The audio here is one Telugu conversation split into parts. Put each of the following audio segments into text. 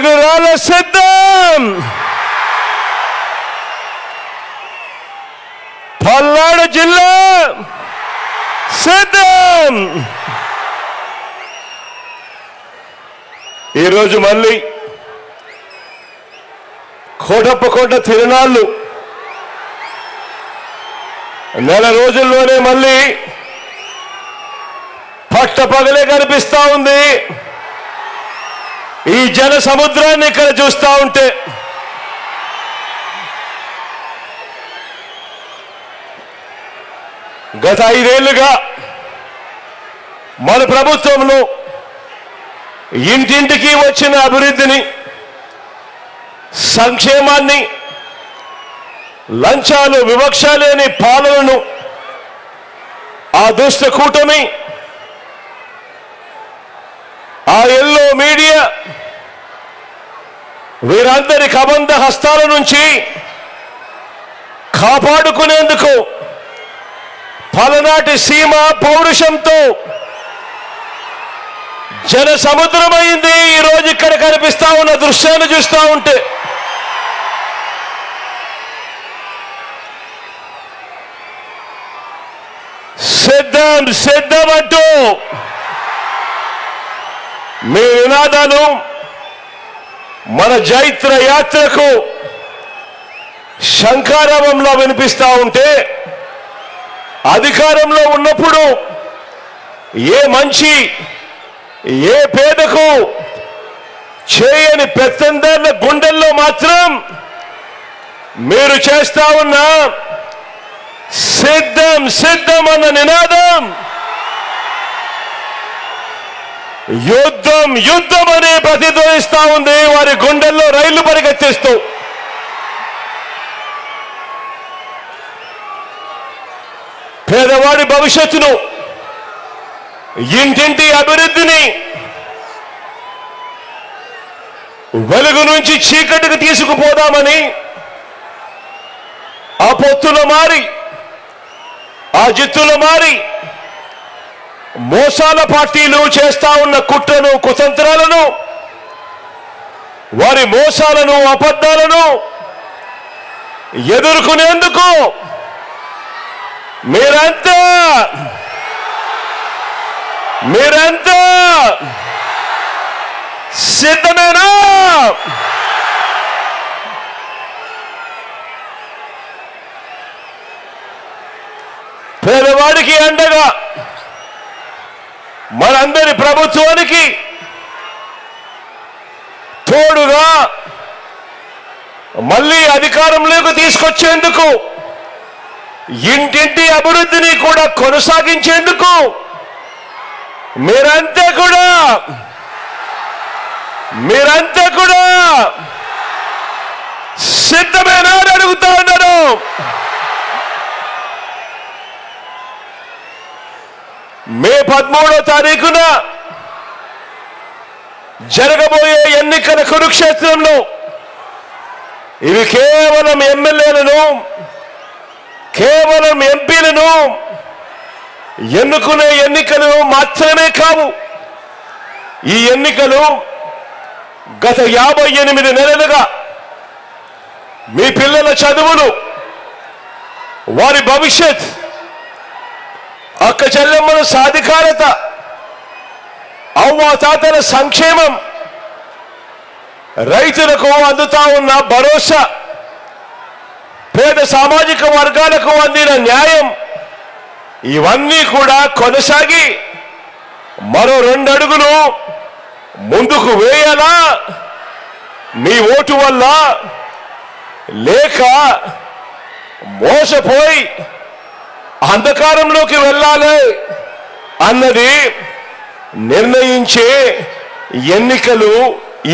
పిడుగురాళ్ళ సిద్ధం, పల్నాడు జిల్లా సిద్ధం. ఈరోజు మళ్ళీ కోటప్పకొండ తిరునాళ్ళు నెల రోజుల్లోనే మళ్ళీ పట్టపగలే కనిపిస్తా ఉంది. ఈ జన సముద్రాన్ని ఇక్కడ చూస్తా ఉంటే గత 5 ఏళ్లుగా మన ప్రభుత్వంలో ఇంటింటికి వచ్చిన అభివృద్ధిని, సంక్షేమాన్ని, లంచాలు వివక్ష లేని పాలనను ఆ దుష్ట కూటమి, ఆ ఎల్లో మీడియా వీరందరి కబంధ హస్తాల నుంచి కాపాడుకునేందుకు పలనాటి సీమ పౌరుషంతో జన సముద్రమైంది. ఈరోజు ఇక్కడ కనిపిస్తా ఉన్న దృశ్యాన్ని చూస్తూ ఉంటే సిద్ధం సిద్ధం అంటూ మీ నినాదాలు మన జైత్ర యాత్రకు శంఖారావంలో వినిపిస్తా ఉంటే, అధికారంలో ఉన్నప్పుడు ఏ మంచి ఏ పేదకు చేయని పెత్తందారుల గుండెల్లో మాత్రం మీరు చేస్తా ఉన్న సిద్ధం సిద్ధం అన్న నినాదం యుద్ధం యుద్ధం అని ప్రతిధ్వనిస్తా ఉంది. వారి గుండెల్లో రైళ్లు పరిగెత్తిస్తూ పేదవాడి భవిష్యత్తును, ఇంటింటి అభివృద్ధిని వెలుగు నుంచి చీకటికి తీసుకుపోదామని ఆ పొత్తుల మారి, ఆ జిత్తుల మారి మోసాల పార్టీలు చేస్తా ఉన్న కుట్రను, కుతంత్రాలను, వారి మోసాలను, అబద్ధాలను ఎదుర్కొనేందుకు మీరంతా సిద్ధమేనా? పేదవాడికి అండగా మనందరి ప్రభుత్వానికి తోడుగా మళ్ళీ అధికారంలోకి తీసుకొచ్చేందుకు, ఇంటింటి అభివృద్ధిని కూడా కొనసాగించేందుకు మీరంతా కూడా సిద్ధమేనా అని అడుగుతా ఉన్నాను. మే 13వ తారీఖున జరగబోయే ఎన్నికల కురుక్షేత్రంలో ఇవి కేవలం ఎమ్మెల్యేలను, కేవలం ఎంపీలను ఎన్నుకునే ఎన్నికలు మాత్రమే కావు. ఈ ఎన్నికలు గత 58 నెలలుగా మీ పిల్లల చదువులు, వారి భవిష్యత్, అక్క చెల్లెమ్మల సాధికారత, అవ్వాతాతల సంక్షేమం, రైతులకు అందుతా ఉన్న భరోసా, పేద సామాజిక వర్గాలకు అందిన న్యాయం, ఇవన్నీ కూడా కొనసాగి మరో 2 అడుగులు ముందుకు వేయాలా? మీ ఓటు వల్ల లేక మోసపోయి అంధకారంలోకి వెళ్ళాలి అన్నది నిర్ణయించే ఎన్నికలు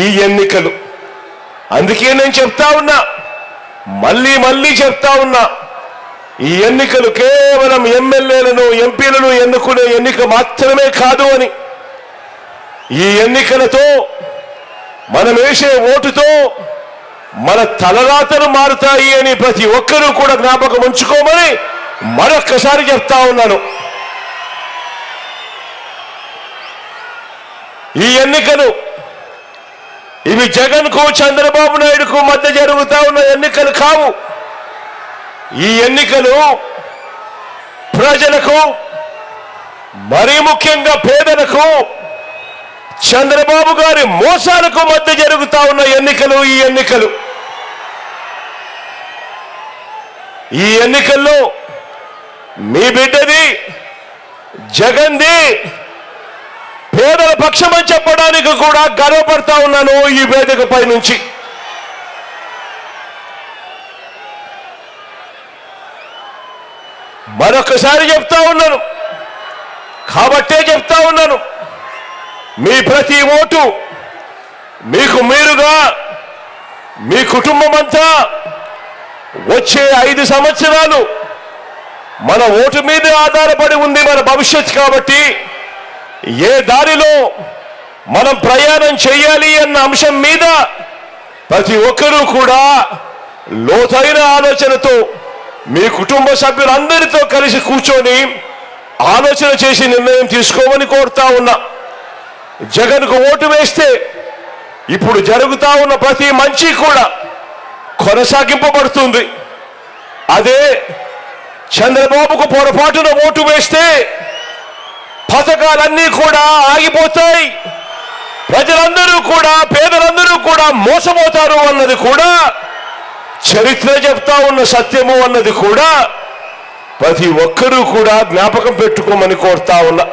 ఈ ఎన్నికలు. అందుకే నేను చెప్తా ఉన్నా, మళ్ళీ చెప్తా ఉన్నా, ఈ ఎన్నికలు కేవలం ఎమ్మెల్యేలను, ఎంపీలను ఎన్నుకునే ఎన్నిక మాత్రమే కాదు అని. ఈ ఎన్నికలతో, మనం వేసే ఓటుతో మన తలరాతలు మారుతాయి అని ప్రతి ఒక్కరూ కూడా జ్ఞాపకం ఉంచుకోమని మరొక్కసారి చెప్తా ఉన్నాను. ఈ ఎన్నికలు ఇవి జగన్కు చంద్రబాబు నాయుడుకు మధ్య జరుగుతా ఉన్న ఎన్నికలు కావు. ఈ ఎన్నికలు ప్రజలకు, మరీ ముఖ్యంగా పేదలకు, చంద్రబాబు గారి మోసాలకు మధ్య జరుగుతా ఉన్న ఎన్నికలు. ఈ ఎన్నికల్లో మీ బిడ్డది, జగన్ది పేదల పక్షమని చెప్పడానికి కూడా గర్వపడతా ఉన్నాను ఈ వేదికపై నుంచి. మరొకసారి చెప్తా ఉన్నాను, కాబట్టే చెప్తా ఉన్నాను, మీ ప్రతి ఓటు మీకు మీరుగా, మీ కుటుంబం అంతా వచ్చే 5 సంవత్సరాలు మన ఓటు మీదే ఆధారపడి ఉంది మన భవిష్యత్తు. కాబట్టి ఏ దారిలో మనం ప్రయాణం చేయాలి అన్న అంశం మీద ప్రతి ఒక్కరూ కూడా లోతైన ఆలోచనతో మీ కుటుంబ సభ్యులందరితో కలిసి కూర్చొని ఆలోచన చేసి నిర్ణయం తీసుకోమని కోరుతా ఉన్నా. జగన్కు ఓటు వేస్తే ఇప్పుడు జరుగుతా ఉన్న ప్రతి మంచి కూడా కొనసాగింపబడుతుంది. అదే చంద్రబాబుకు పొరపాటున ఓటు వేస్తే పథకాలన్నీ కూడా ఆగిపోతాయి, ప్రజలందరూ కూడా, పేదలందరూ కూడా మోసపోతారు అన్నది కూడా చరిత్ర చెప్తా ఉన్న సత్యము అన్నది కూడా ప్రతి ఒక్కరూ కూడా జ్ఞాపకం పెట్టుకోమని కోరుతా ఉన్నా.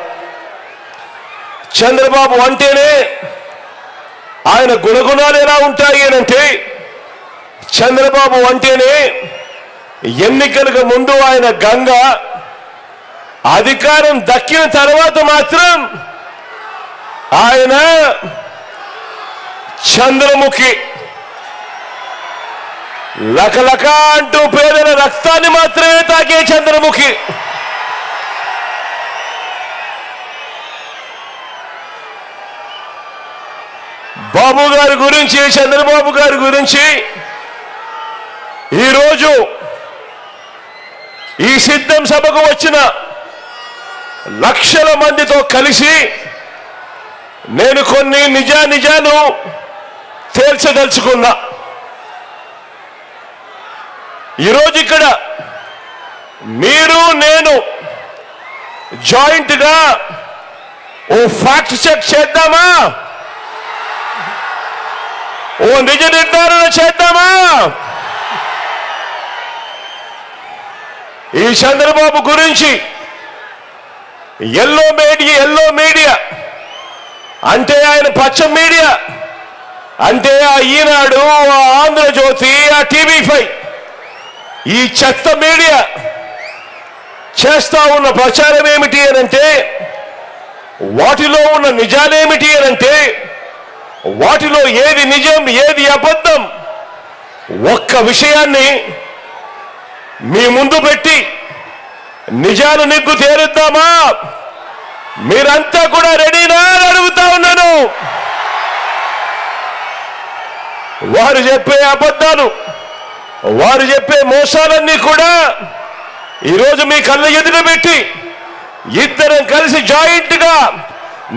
చంద్రబాబు అంటేనే ఆయన గుణగుణాలు ఎలా ఉంటాయి అంటే, చంద్రబాబు అంటేనే ఎన్నికలకు ముందు ఆయన గంగ, అధికారం దక్కిన తర్వాత మాత్రం ఆయన చంద్రముఖి. లకలక అంటూ పేదల రక్తాన్ని మాత్రమే తాకే చంద్రముఖి. బాబు గారి గురించి, చంద్రబాబు గారి గురించి ఈరోజు ఈ సిద్ధం సభకు వచ్చిన లక్షల మందితో కలిసి నేను కొన్ని నిజాలు తేల్చదలుచుకున్నా. ఈరోజు ఇక్కడ మీరు నేను జాయింట్గా ఓ ఫ్యాక్ట్ చెక్ చేద్దామా, ఓ నిజ నిర్ధారణ చేద్దామా? ఈ చంద్రబాబు గురించి ఎల్లో మీడియా అంటే ఆయన పచ్చ మీడియా అంటే ఆ ఈనాడు, ఆ ఆంధ్రజ్యోతి, ఆ TV5 ఈ చెత్త మీడియా చేస్తా ఉన్న ప్రచారం ఏమిటి అనంటే, వాటిలో ఉన్న నిజాలేమిటి అనంటే, వాటిలో ఏది నిజం ఏది అబద్ధం ఒక్క విషయాన్ని మీ ముందు పెట్టి నిజాలు నిగ్గు తేరుద్దామా? మీరంతా కూడా రెడీనా అని అడుగుతా ఉన్నాను. వారు చెప్పే అబద్ధాలు, వారు చెప్పే మోసాలన్నీ కూడా ఈరోజు మీ కళ్ళ ఎదుట పెట్టి ఇద్దరం కలిసి జాయింట్గా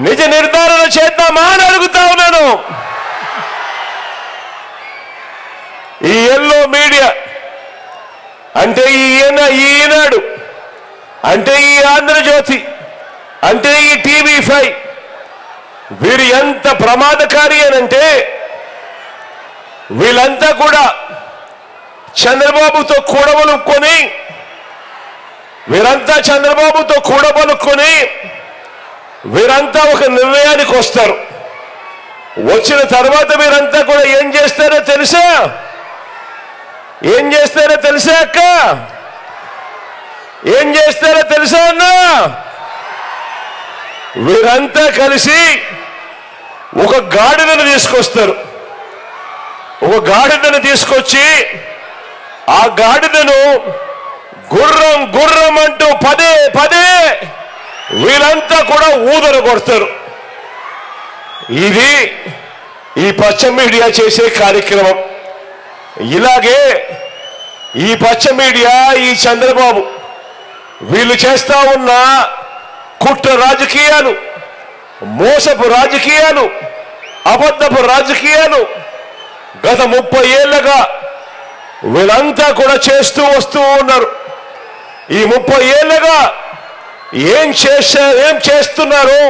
నిజ నిర్ధారణ చేద్దామా అని అడుగుతా ఉన్నాను. ఈ ఎల్లో మీడియా అంటే ఈనాడు అంటే ఈ ఆంధ్రజ్యోతి అంటే ఈ TV5 వీరు ఎంత ప్రమాదకారి అనంటే, వీళ్ళంతా కూడా చంద్రబాబుతో కూడబలుక్కొని, వీరంతా ఒక నిర్ణయానికి వస్తారు. వచ్చిన తర్వాత వీరంతా కూడా ఏం చేస్తారో తెలుసా అక్క? ఏం చేస్తారో తెలుసా అన్నా? వీరంతా కలిసి ఒక గాడిదను తీసుకొస్తారు. ఒక గాడిదను తీసుకొచ్చి ఆ గాడిదను గుర్రం అంటూ పదే వీళ్ళంతా కూడా ఊదర కొడతారు. ఇది ఈ పచ్చ మీడియా చేసే కార్యక్రమం. ఇలాగే ఈ పచ్చ మీడియా, ఈ చంద్రబాబు వీళ్ళు చేస్తా ఉన్న కుట్ర రాజకీయాలు, మోసపు రాజకీయాలు, అబద్ధపు రాజకీయాలు గత 30 ఏళ్లుగా వీళ్ళంతా కూడా చేస్తూ వస్తూ ఉన్నారు. ఈ 30 ఏళ్లుగా ఏం చేస్తున్నారో,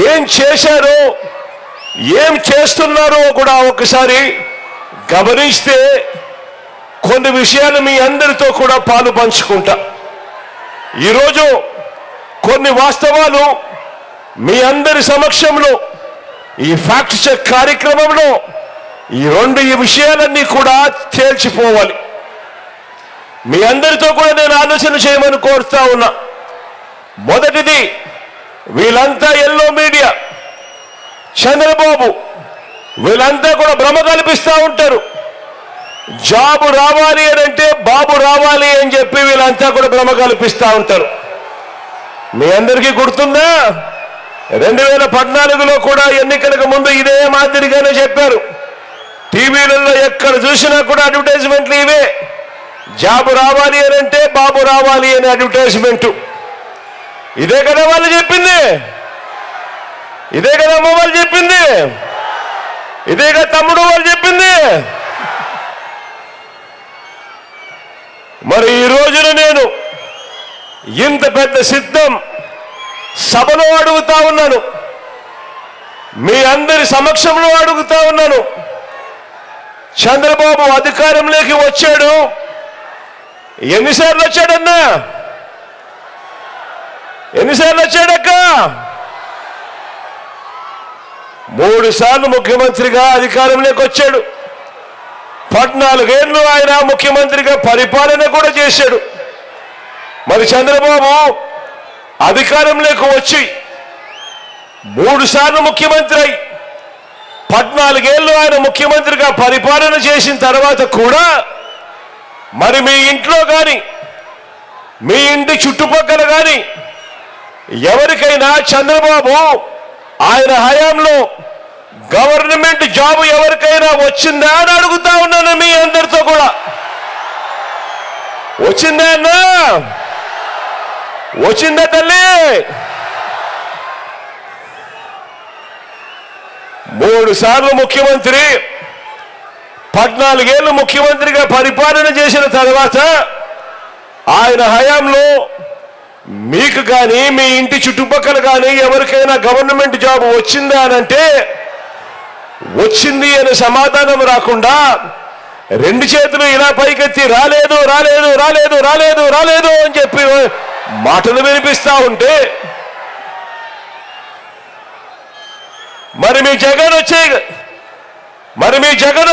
ఏం చేశారో, ఏం చేస్తున్నారో కూడా ఒకసారి గమనిస్తే కొన్ని విషయాలు మీ అందరితో కూడా పాలు పంచుకుంటా. ఈరోజు కొన్ని వాస్తవాలు మీ అందరి సమక్షంలో ఈ ఫ్యాక్ట్ చెక్ కార్యక్రమంలో ఈ విషయాలన్నీ కూడా తేల్చిపోవాలి. మీ అందరితో కూడా నేను ఆలోచన చేయమని కోరుతా ఉన్నా. మొదటిది, వీళ్ళంతా ఎల్లో మీడియా, చంద్రబాబు వీళ్ళంతా కూడా భ్రమ కల్పిస్తూ ఉంటారు. జాబు రావాలి అని అంటే బాబు రావాలి అని చెప్పి వీళ్ళంతా కూడా భ్రమ కల్పిస్తూ ఉంటారు. మీ అందరికీ గుర్తుందా? 2014లో కూడా ఎన్నికలకు ముందు ఇదే మాదిరిగానే చెప్పారు. టీవీలలో ఎక్కడ చూసినా కూడా అడ్వర్టైజ్మెంట్లు ఇవే. జాబు రావాలి అని అంటే బాబు రావాలి అనే అడ్వర్టైజ్మెంట్. ఇదే కదా వాళ్ళు చెప్పింది, ఇదే కదా అమ్మ వాళ్ళు చెప్పింది, ఇదే కదా తమ్ముడు వాళ్ళు చెప్పింది. మరి ఈ రోజున నేను ఇంత పెద్ద సిద్ధం సభలో అడుగుతా ఉన్నాను, మీ అందరి సమక్షంలో అడుగుతా ఉన్నాను. చంద్రబాబు అధికారంలోకి వచ్చాడు, ఎన్నిసార్లు వచ్చాడన్నా? ఎన్నిసార్లు వచ్చాడక్క? 3 సార్లు ముఖ్యమంత్రిగా అధికారంలోకి వచ్చాడు. 14 ఏళ్ళు ఆయన ముఖ్యమంత్రిగా పరిపాలన కూడా చేశాడు. మరి చంద్రబాబు అధికారంలోకి వచ్చి 3 సార్లు ముఖ్యమంత్రి అయి 14 ఏళ్ళు ఆయన ముఖ్యమంత్రిగా పరిపాలన చేసిన తర్వాత కూడా మరి మీ ఇంట్లో కానీ మీ ఇంటి చుట్టుపక్కల కానీ ఎవరికైనా చంద్రబాబు ఆయన హయాంలో గవర్నమెంట్ జాబ్ ఎవరికైనా వచ్చిందా అని అడుగుతా ఉన్నాను మీ అందరితో కూడా. వచ్చిందా అన్నా? వచ్చిందా తల్లి? 3 సార్లు ముఖ్యమంత్రి, 14 ఏళ్ళు ముఖ్యమంత్రిగా పరిపాలన చేసిన తర్వాత ఆయన హయాంలో మీకు కానీ మీ ఇంటి చుట్టుపక్కల కానీ ఎవరికైనా గవర్నమెంట్ జాబ్ వచ్చిందా అనంటే వచ్చింది అనే సమాధానం రాకుండా 2 చేతులు ఇలా పైకెత్తి రాలేదు రాలేదు రాలేదు రాలేదు రాలేదు అని చెప్పి మాటలు వినిపిస్తా ఉంటే మరి మీ జగన్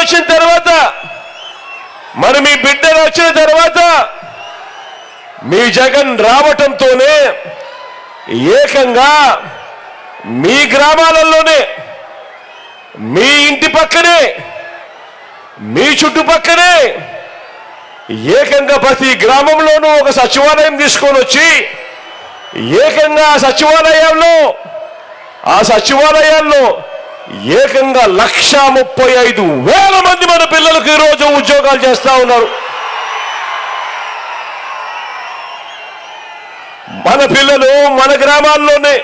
వచ్చిన తర్వాత మరి మీ బిడ్డలు వచ్చిన తర్వాత మీ జగన్ రావటంతోనే ఏకంగా మీ గ్రామాలలోనే మీ ఇంటి పక్కనే మీ చుట్టుపక్కనే ఏకంగా ప్రతి గ్రామంలోనూ ఒక సచివాలయం తీసుకొని వచ్చి ఏకంగా ఆ సచివాలయాల్లో ఏకంగా 1,35,000 మంది మన పిల్లలకు ఈరోజు ఉద్యోగాలు చేస్తా ఉన్నారు. మన పిల్లలు మన గ్రామాల్లోనే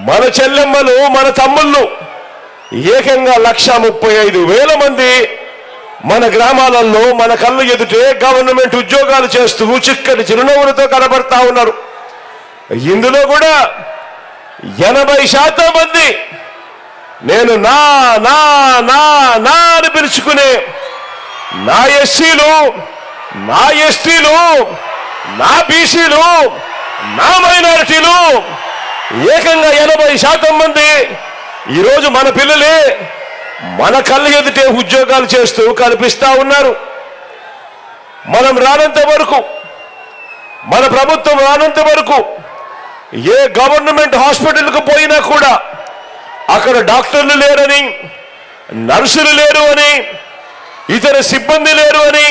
మన చెల్లెమ్మలు మన తమ్ముళ్ళు ఏకంగా 1,35,000 మంది మన గ్రామాలలో మన కళ్ళు ఎదుటే గవర్నమెంట్ ఉద్యోగాలు చేస్తూ చిక్కటి చిరునవ్వులతో కనబడతా ఉన్నారు. ఇందులో కూడా 80% మంది నేను నా నా నా నా అని పిలుచుకునే నా ఎస్సీలు, నా ఎస్టీలు, నా బీసీలు, నా మైనారిటీలు ఏకంగా 80% మంది ఈరోజు మన పిల్లలే మన కళ్ళు ఎదుటే ఉద్యోగాలు చేస్తూ కనిపిస్తా ఉన్నారు. మనం రానంత వరకు, మన ప్రభుత్వం రానంత వరకు ఏ గవర్నమెంట్ హాస్పిటల్కు పోయినా కూడా అక్కడ డాక్టర్లు లేరని, నర్సులు లేరు అని, ఇతర సిబ్బంది లేరు అని,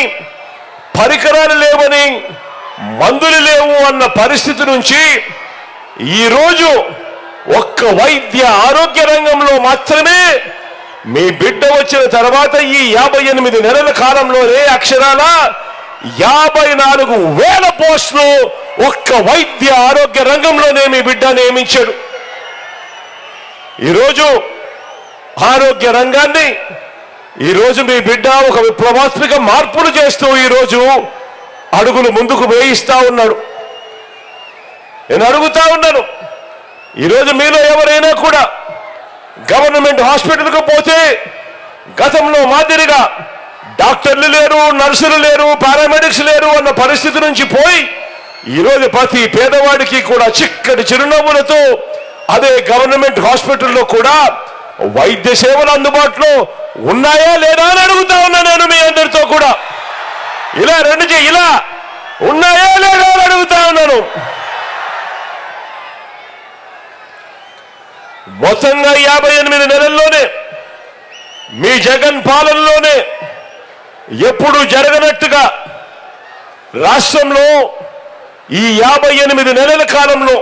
పరికరాలు లేవని, మందులు లేవు అన్న పరిస్థితి నుంచి ఈరోజు ఒక్క వైద్య ఆరోగ్య రంగంలో మాత్రమే మీ బిడ్డ వచ్చిన తర్వాత ఈ 58 నెలల కాలంలోనే అక్షరాల 54,000 పోస్టులు ఒక్క వైద్య ఆరోగ్య రంగంలోనే మీ బిడ్డ నియమించాడు. ఈరోజు ఆరోగ్య రంగాన్ని ఈరోజు మీ బిడ్డ ఒక విప్లవాత్మక మార్పులు చేస్తూ ఈరోజు అడుగులు ముందుకు వేయిస్తా ఉన్నాడు. నేను అడుగుతా ఉన్నాను, ఈరోజు మీలో ఎవరైనా కూడా గవర్నమెంట్ హాస్పిటల్కు పోతే గతంలో మాదిరిగా డాక్టర్లు లేరు, నర్సులు లేరు, పారామెడిక్స్ లేరు అన్న పరిస్థితి నుంచి పోయి ఈరోజు ప్రతి పేదవాడికి కూడా చిక్కటి చిరునవ్వులతో అదే గవర్నమెంట్ హాస్పిటల్లో కూడా వైద్య సేవలు అందుబాటులో ఉన్నాయా లేదా అని అడుగుతా ఉన్నా నేను మీ అందరితో కూడా. ఇలా ఇలా ఉన్నాయా లేదా అని అడుగుతా ఉన్నాను. మొత్తంగా 58 నెలల్లోనే మీ జగన్ పాలనలోనే ఎప్పుడు జరగనట్టుగా రాష్ట్రంలో ఈ 58 నెలల కాలంలో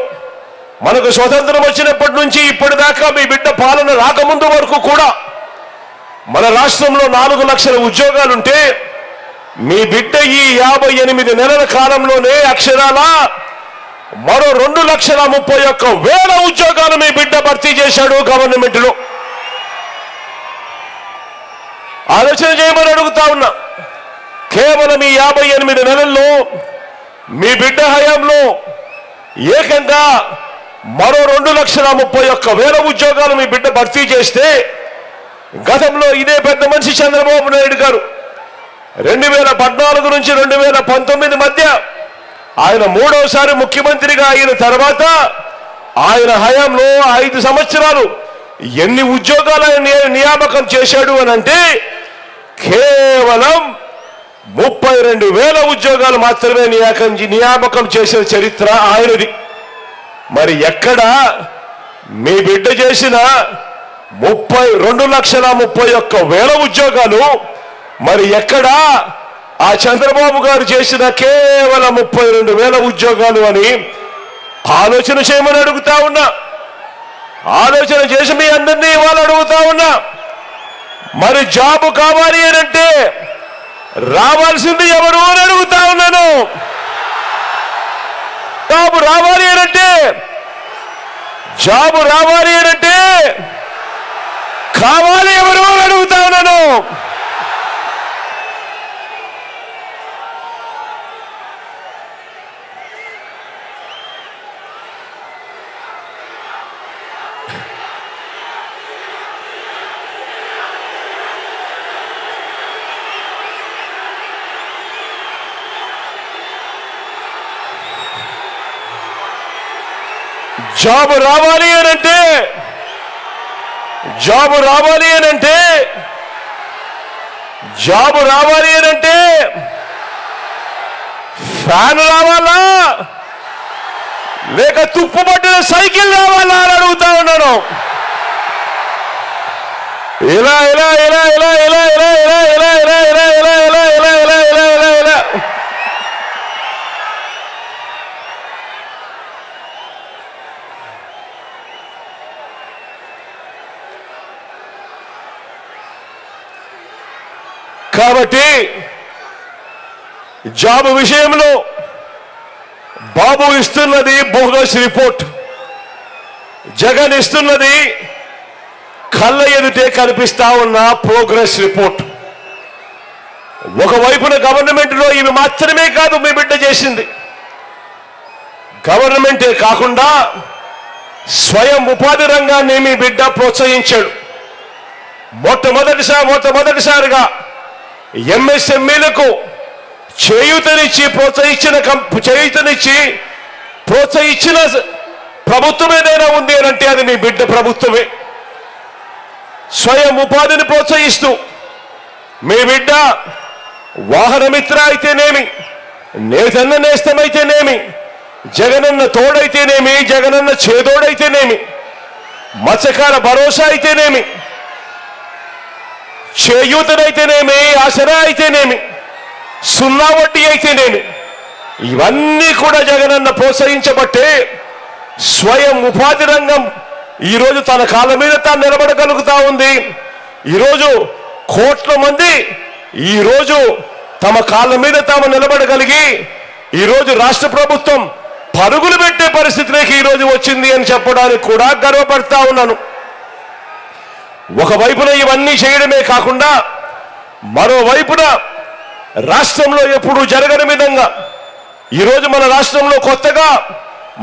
మనకు స్వతంత్రం వచ్చినప్పటి నుంచి ఇప్పటిదాకా మీ బిడ్డ పాలన రాకముందు వరకు కూడా మన రాష్ట్రంలో 4 లక్షల ఉద్యోగాలుంటే మీ బిడ్డ ఈ 58 నెలల కాలంలోనే అక్షరాల మరో 2,31,000 ఉద్యోగాలు మీ బిడ్డ భర్తీ చేశాడు గవర్నమెంట్లో. ఆలోచన చేయమని అడుగుతా ఉన్నా. కేవలం ఈ 58 నెలల్లో మీ బిడ్డ హయాంలో ఏకంగా మరో 2,31,000 ఉద్యోగాలు మీ బిడ్డ భర్తీ చేస్తే గతంలో ఇదే పెద్ద మనిషి చంద్రబాబు నాయుడు గారు 2014 నుంచి 2019 మధ్య ఆయన 3వసారి ముఖ్యమంత్రిగా అయిన తర్వాత ఆయన హయాంలో 5 సంవత్సరాలు ఎన్ని ఉద్యోగాలు నియామకం చేశాడు అని అంటే కేవలం 32,000 ఉద్యోగాలు మాత్రమే నియామకం చేసిన చరిత్ర ఆయనది. మరి ఎక్కడ మీ బిడ్డ చేసిన 2,31,000 ఉద్యోగాలు, మరి ఎక్కడ ఆ చంద్రబాబు గారు చేసిన కేవలం 32,000 ఉద్యోగాలు అని ఆలోచన చేయమని అడుగుతా ఉన్నా. ఆలోచన చేసి మీ అందరినీ ఇవాళ అడుగుతా ఉన్నా. మరి జాబు కావాలి అని అంటే రావాల్సింది ఎవరు అని అడుగుతా ఉన్నాను. జాబు రావాలి అనంటే కావాలి ఎవరు అని అడుగుతా ఉన్నాను. జాబ్ రావాలి అనంటే ఫ్యాన్ రావాలా లేక తుప్పు పట్టిన సైకిల్ రావాలా అని అడుగుతా ఉన్నాను. ఇలా ఇలా ఇలా ఇలా ఇలా ఇలా ఇలా ఇలా ఇలా ఇలా ఇలా ఇలా ఇలా ఇలా ఇలా ఇలా ఇలా కాబట్టి జాబ్ విషయంలో బాబు ఇస్తున్నది బోగస్ రిపోర్ట్, జగన్ ఇస్తున్నది కళ్ళ ఎదుటే కనిపిస్తా ఉన్న ప్రోగ్రెస్ రిపోర్ట్. ఒకవైపున గవర్నమెంట్లో ఇవి మాత్రమే కాదు మీ బిడ్డ చేసింది. గవర్నమెంటే కాకుండా స్వయం ఉపాధి రంగాన్ని మీ బిడ్డ ప్రోత్సహించాడు. మొట్టమొదటిసారిగా ఎంఎస్ఎంఈలకు చేయూతనిచ్చి ప్రోత్సహించిన ప్రభుత్వం ఏదైనా ఉంది అంటే అది మీ బిడ్డ ప్రభుత్వమే. స్వయం ఉపాధిని ప్రోత్సహిస్తూ మీ బిడ్డ వాహనమిత్ర అయితేనేమి, నేతన్న నేస్తమైతేనేమి, జగనన్న తోడైతేనేమి, జగనన్న చేదోడైతేనేమి, మత్స్యకార భరోసా అయితేనేమి, చేయూతనైతేనేమి, ఆసరా అయితేనేమి, 0 వడ్డీ అయితేనేమి, ఇవన్నీ కూడా జగనన్న ప్రోత్సహించబట్టే స్వయం ఉపాధి రంగం ఈరోజు తన కాళ్ళ మీద తాను నిలబడగలుగుతా ఉంది. ఈరోజు కోట్ల మంది ఈరోజు తమ కాళ్ళ మీద తాము నిలబడగలిగి ఈరోజు రాష్ట్ర ప్రభుత్వం పరుగులు పెట్టే పరిస్థితిలోకి ఈరోజు వచ్చింది అని చెప్పడానికి కూడా గర్వపడతా ఉన్నాను. ఒకవైపున ఇవన్నీ చేయడమే కాకుండా మరోవైపున రాష్ట్రంలో ఎప్పుడూ జరగని విధంగా ఈరోజు మన రాష్ట్రంలో కొత్తగా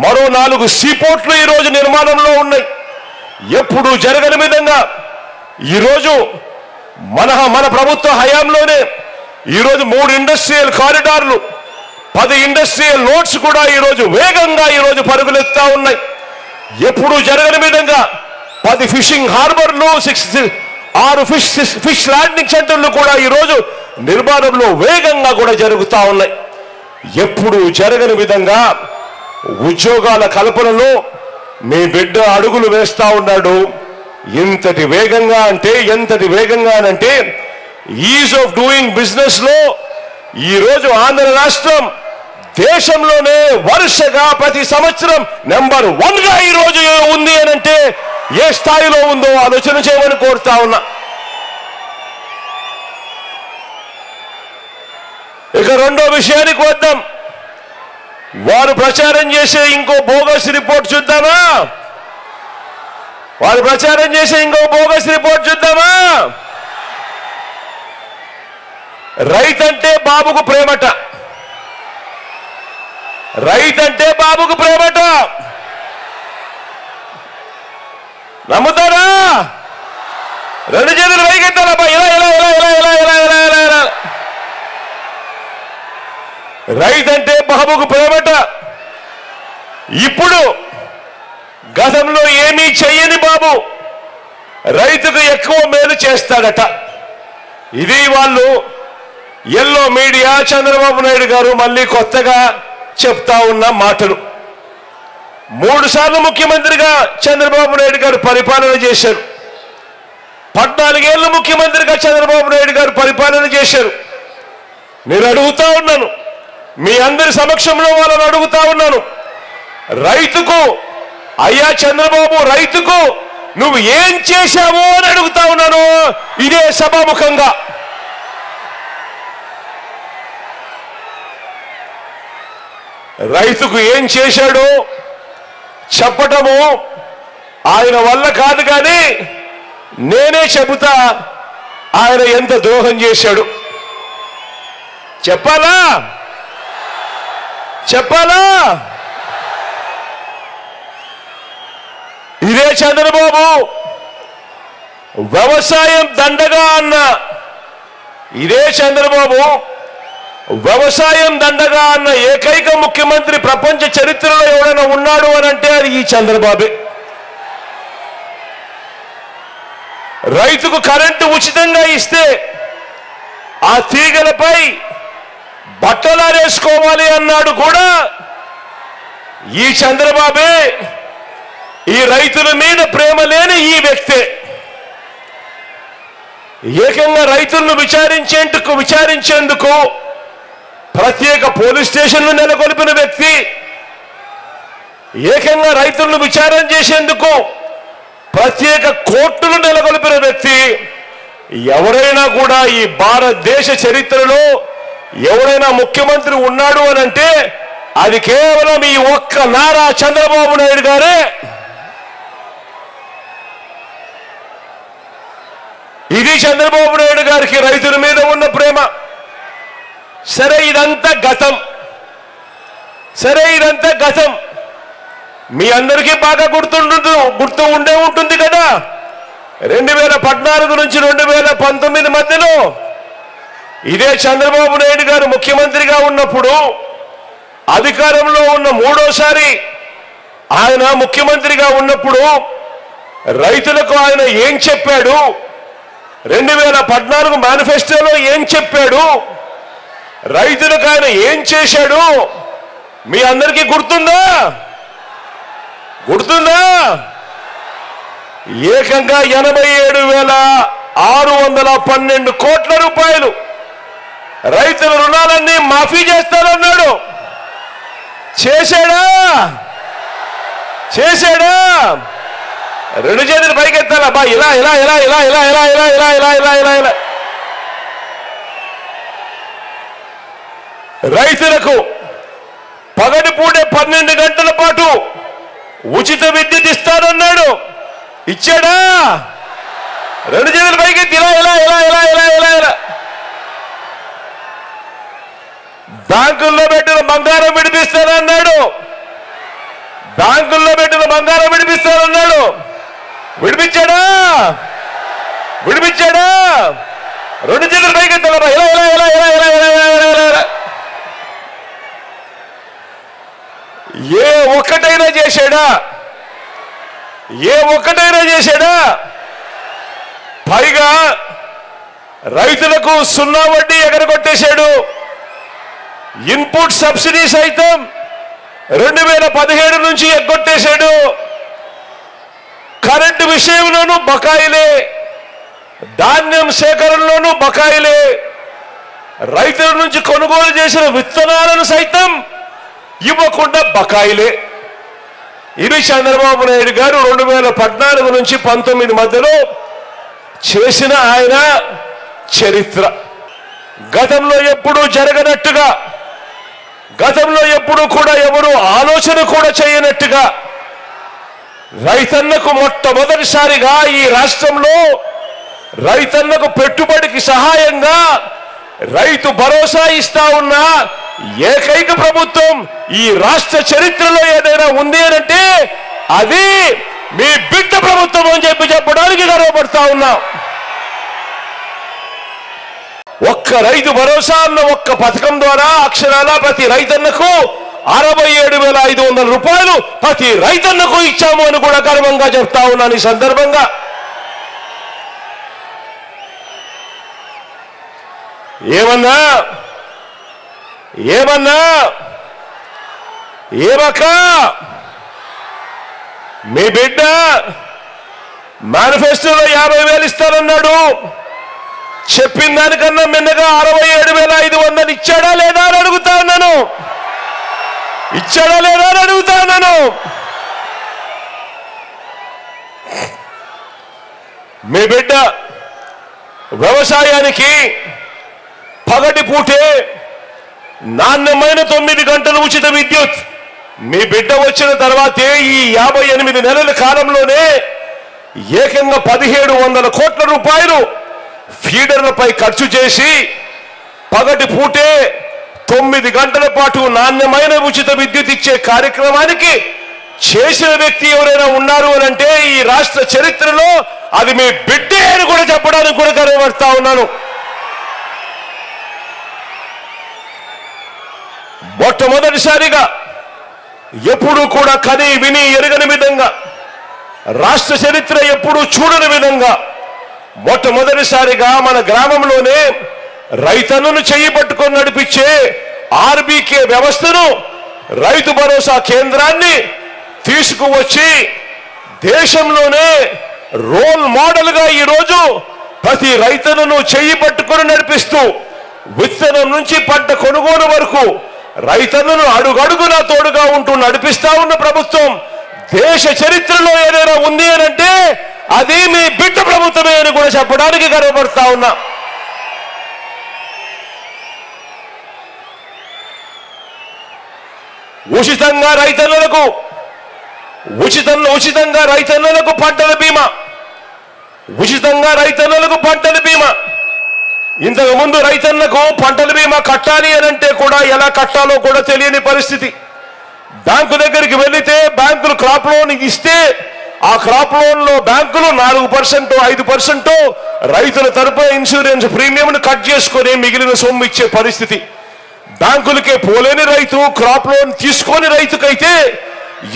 మరో 4 సీపోర్ట్లు ఈరోజు నిర్మాణంలో ఉన్నాయి. ఎప్పుడూ జరగని విధంగా ఈరోజు మన ప్రభుత్వ హయాంలోనే ఈరోజు 3 ఇండస్ట్రియల్ కారిడార్లు, 10 ఇండస్ట్రియల్ నోట్స్ కూడా ఈరోజు వేగంగా ఈరోజు పరుగులెత్తా ఉన్నాయి. ఎప్పుడూ జరగని విధంగా 10 ఫిషింగ్ హార్బర్లు, 6 ఫిష్ ల్యాండింగ్ సెంటర్లు కూడా ఈరోజు నిర్మాణంలో వేగంగా కూడా జరుగుతూ ఉన్నాయి. ఎప్పుడు జరగని విధంగా ఉద్యోగాల కల్పనలో మీ బిడ్డ అడుగులు వేస్తా ఉన్నాడు. ఎంతటి వేగంగా అంటే ఈజ్ ఆఫ్ డూయింగ్ బిజినెస్ లో ఈరోజు ఆంధ్ర రాష్ట్రం దేశంలోనే వరుసగా ప్రతి సంవత్సరం నెంబర్ 1 గా ఈరోజు ఉంది అని అంటే ఏ స్థాయిలో ఉందో ఆలోచన చేయమని కోరుతా ఉన్నా. ఇక రెండో విషయానికి వద్దాం. వారు ప్రచారం చేసే ఇంకో బోగస్ రిపోర్ట్ చూద్దామా? రైతంటే బాబుకు ప్రేమట. నమ్ముతారా? 2 చేతులు పైకెత్తాలబ్బా. ఇలా రైతంటే బాబుకు ప్రేమట. ఇప్పుడు గతంలో ఏమీ చెయ్యని బాబు రైతుకు ఎక్కువ మేలు చేస్తాడట. ఇది వాళ్ళు ఎల్లో మీడియా చంద్రబాబు నాయుడు గారు మళ్ళీ కొత్తగా చెప్తా ఉన్న మాటలు. 3 సార్లు ముఖ్యమంత్రిగా చంద్రబాబు నాయుడు గారు పరిపాలన చేశారు. 14 ఏళ్ళు ముఖ్యమంత్రిగా చంద్రబాబు నాయుడు గారు పరిపాలన చేశారు. నేను అడుగుతా ఉన్నాను, మీ అందరి సమక్షంలో వాళ్ళని అడుగుతా ఉన్నాను, రైతుకు అయ్యా చంద్రబాబు రైతుకు నువ్వు ఏం చేశావో అని అడుగుతా ఉన్నాను ఇదే సభాముఖంగా. రైతుకు ఏం చేశాడో చెప్పటము ఆయన వల్ల కాదు, కానీ నేనే చెబుతా ఆయన ఎంత ద్రోహం చేశాడు. చెప్పాలా? ఇదే చంద్రబాబు వ్యవసాయం దండగా అన్న ఏకైక ముఖ్యమంత్రి ప్రపంచ చరిత్రలో ఎవరైనా ఉన్నాడు అని అంటే అది ఈ చంద్రబాబే. రైతుకు కరెంటు ఉచితంగా ఇస్తే ఆ తీగలపై బట్టలారేసుకోవాలి అన్నాడు కూడా ఈ చంద్రబాబే. ఈ రైతుల మీద ప్రేమ లేని ఈ వ్యక్తే ఏకంగా రైతులను విచారించేందుకు ప్రత్యేక పోలీస్ స్టేషన్లు నెలకొల్పిన వ్యక్తి, ఏకంగా రైతులను విచారణ చేసేందుకు ప్రత్యేక కోర్టులు నెలకొల్పిన వ్యక్తి. ఎవరైనా కూడా ఈ భారతదేశ చరిత్రలో ఎవరైనా ముఖ్యమంత్రి ఉన్నాడు అని అంటే అది కేవలం ఈ ఒక్క నారా చంద్రబాబు నాయుడు గారే. ఇది చంద్రబాబు నాయుడు గారికి రైతుల మీద ఉన్న ప్రేమ. సరే ఇదంతా గతం. మీ అందరికీ బాగా గుర్తు ఉండే ఉంటుంది కదా. 2014 నుంచి 2019 మధ్యలో ఇదే చంద్రబాబు నాయుడు గారు ముఖ్యమంత్రిగా ఉన్నప్పుడు అధికారంలో ఉన్న 3వసారి ఆయన ముఖ్యమంత్రిగా ఉన్నప్పుడు రైతులకు ఆయన ఏం చెప్పాడు, 2014 మేనిఫెస్టోలో ఏం చెప్పాడు, రైతులకు ఆయన ఏం చేశాడు మీ అందరికీ గుర్తుందా? ఏకంగా 87,612 కోట్ల రూపాయలు రైతుల రుణాలన్నీ మాఫీ చేస్తానన్నాడు. చేశాడా? 2 చేతులు పైకెత్తాలబ్బా. ఇలా రైతులకు పగటిపూటే 12 గంటల పాటు ఉచిత విద్యుత్ ఇస్తానన్నాడు. ఇచ్చాడా? రెండు చేతుల పైకి ఇలా ఇలా ఇలా ఇలా ఇలా ఇలా ఇలా బ్యాంకుల్లో పెట్టిన బంగారం విడిపిస్తానన్నాడు. బ్యాంకుల్లో పెట్టిన బంగారం విడిపిస్తానన్నాడు. విడిపించాడా? విడిపించాడా? రెండు చేతుల పైకి ఇలా ఇలా ఇలా ఇలా ఇలా ఇలా ఇలా ఇలా ఇలా ఏ ఒక్కటైనా చేశాడా? ఏ ఒక్కటైనా చేశాడా? పైగా రైతులకు 0 వడ్డీ ఎగరగొట్టేశాడు. ఇన్పుట్ సబ్సిడీ సైతం 2017 నుంచి ఎగ్గొట్టేశాడు. కరెంటు విషయంలోనూ బకాయిలే, ధాన్యం సేకరణలోనూ బకాయిలే, రైతుల నుంచి కొనుగోలు చేసిన విత్తనాలను సైతం ఇవ్వకుండా బకాయిలే. ఇది చంద్రబాబు నాయుడు గారు 2014 నుంచి 19 మధ్యలో చేసిన ఆయన చరిత్ర. గతంలో ఎప్పుడూ జరగనట్టుగా, గతంలో ఎప్పుడూ కూడా ఎవరు ఆలోచన కూడా చేయనట్టుగా రైతన్నకు మొట్టమొదటిసారిగా ఈ రాష్ట్రంలో రైతన్నకు పెట్టుబడికి సహాయంగా రైతు భరోసా ఇస్తా ఉన్న ఏకైక ప్రభుత్వం ఈ రాష్ట్ర చరిత్రలో ఏదైనా ఉంది అంటే అది మీ బిడ్డ ప్రభుత్వం అని చెప్పడానికి గర్వపడతా ఉన్నాం. ఒక్క రైతు భరోసా అన్న ఒక్క పథకం ద్వారా అక్షరాల ప్రతి రైతన్నకు 67,500 రూపాయలు ప్రతి రైతన్నకు ఇచ్చాము అని కూడా గర్వంగా చెప్తా ఉన్నాను. ఈ సందర్భంగా ఏమన్నా ఏమన్నా ఏమక్క మీ బిడ్డ మేనిఫెస్టోలో 50,000 ఇస్తానన్నాడు. చెప్పిన దానికన్నా మిన్నగా 67,500 ఇచ్చాడా లేదా అని అడుగుతా ఉన్నాను. ఇచ్చాడా లేదా అని అడుగుతా ఉన్నాను. మీ బిడ్డ వ్యవసాయానికి పగటి పూటే నాణ్యమైన 9 గంటలు ఉచిత విద్యుత్ మీ బిడ్డ వచ్చిన తర్వాతే ఈ 58 నెలల కాలంలోనే ఏకంగా 1,700 కోట్ల రూపాయలు ఫీడర్లపై ఖర్చు చేసి పగటి పూటే 9 గంటల పాటు నాణ్యమైన ఉచిత విద్యుత్ ఇచ్చే కార్యక్రమానికి చేసిన వ్యక్తి ఎవరైనా ఉన్నారు అని అంటే ఈ రాష్ట్ర చరిత్రలో అది మీ బిడ్డే అని కూడా చెప్పడానికి కూడా గర్వపడతా ఉన్నాను. మొట్టమొదటిసారిగా ఎప్పుడూ కూడా కని విని ఎరగని విధంగా రాష్ట్ర చరిత్ర ఎప్పుడూ చూడని విధంగా మొట్టమొదటిసారిగా మన గ్రామంలోనే రైతన్నను చెయ్యి పట్టుకొని నడిపించే ఆర్బీకే వ్యవస్థను, రైతు భరోసా కేంద్రాన్ని తీసుకువచ్చి దేశంలోనే రోల్ మోడల్గా ఈరోజు ప్రతి రైతన్నను చెయ్యి పట్టుకొని నడిపిస్తూ విత్తనం నుంచి పంట కొనుగోలు వరకు రైతన్నను అడుగడుగునా తోడుగా ఉంటూ నడిపిస్తా ఉన్న ప్రభుత్వం దేశ చరిత్రలో ఏదైనా ఉంది అని అంటే అది మీ బిడ్డ ప్రభుత్వమే అని కూడా చెప్పడానికి గర్వపడతా ఉన్నా. ఉచితంగా రైతన్నలకు పంటల బీమా, ఉచితంగా రైతన్నలకు పంటల బీమా. ఇంతకు ముందు రైతన్నకు పంటల బీమా కట్టాలి అని అంటే కూడా ఎలా కట్టాలో కూడా తెలియని పరిస్థితి. బ్యాంకు దగ్గరికి వెళితే బ్యాంకులు క్రాప్ లోన్ ఇస్తే ఆ క్రాప్ లోన్ లో బ్యాంకులు 4%, 5% రైతుల తరపున ఇన్సూరెన్స్ ప్రీమియంను కట్ చేసుకొని మిగిలిన సొమ్ము ఇచ్చే పరిస్థితి. బ్యాంకులకే పోలేని రైతు క్రాప్ లోన్ తీసుకొని రైతుకైతే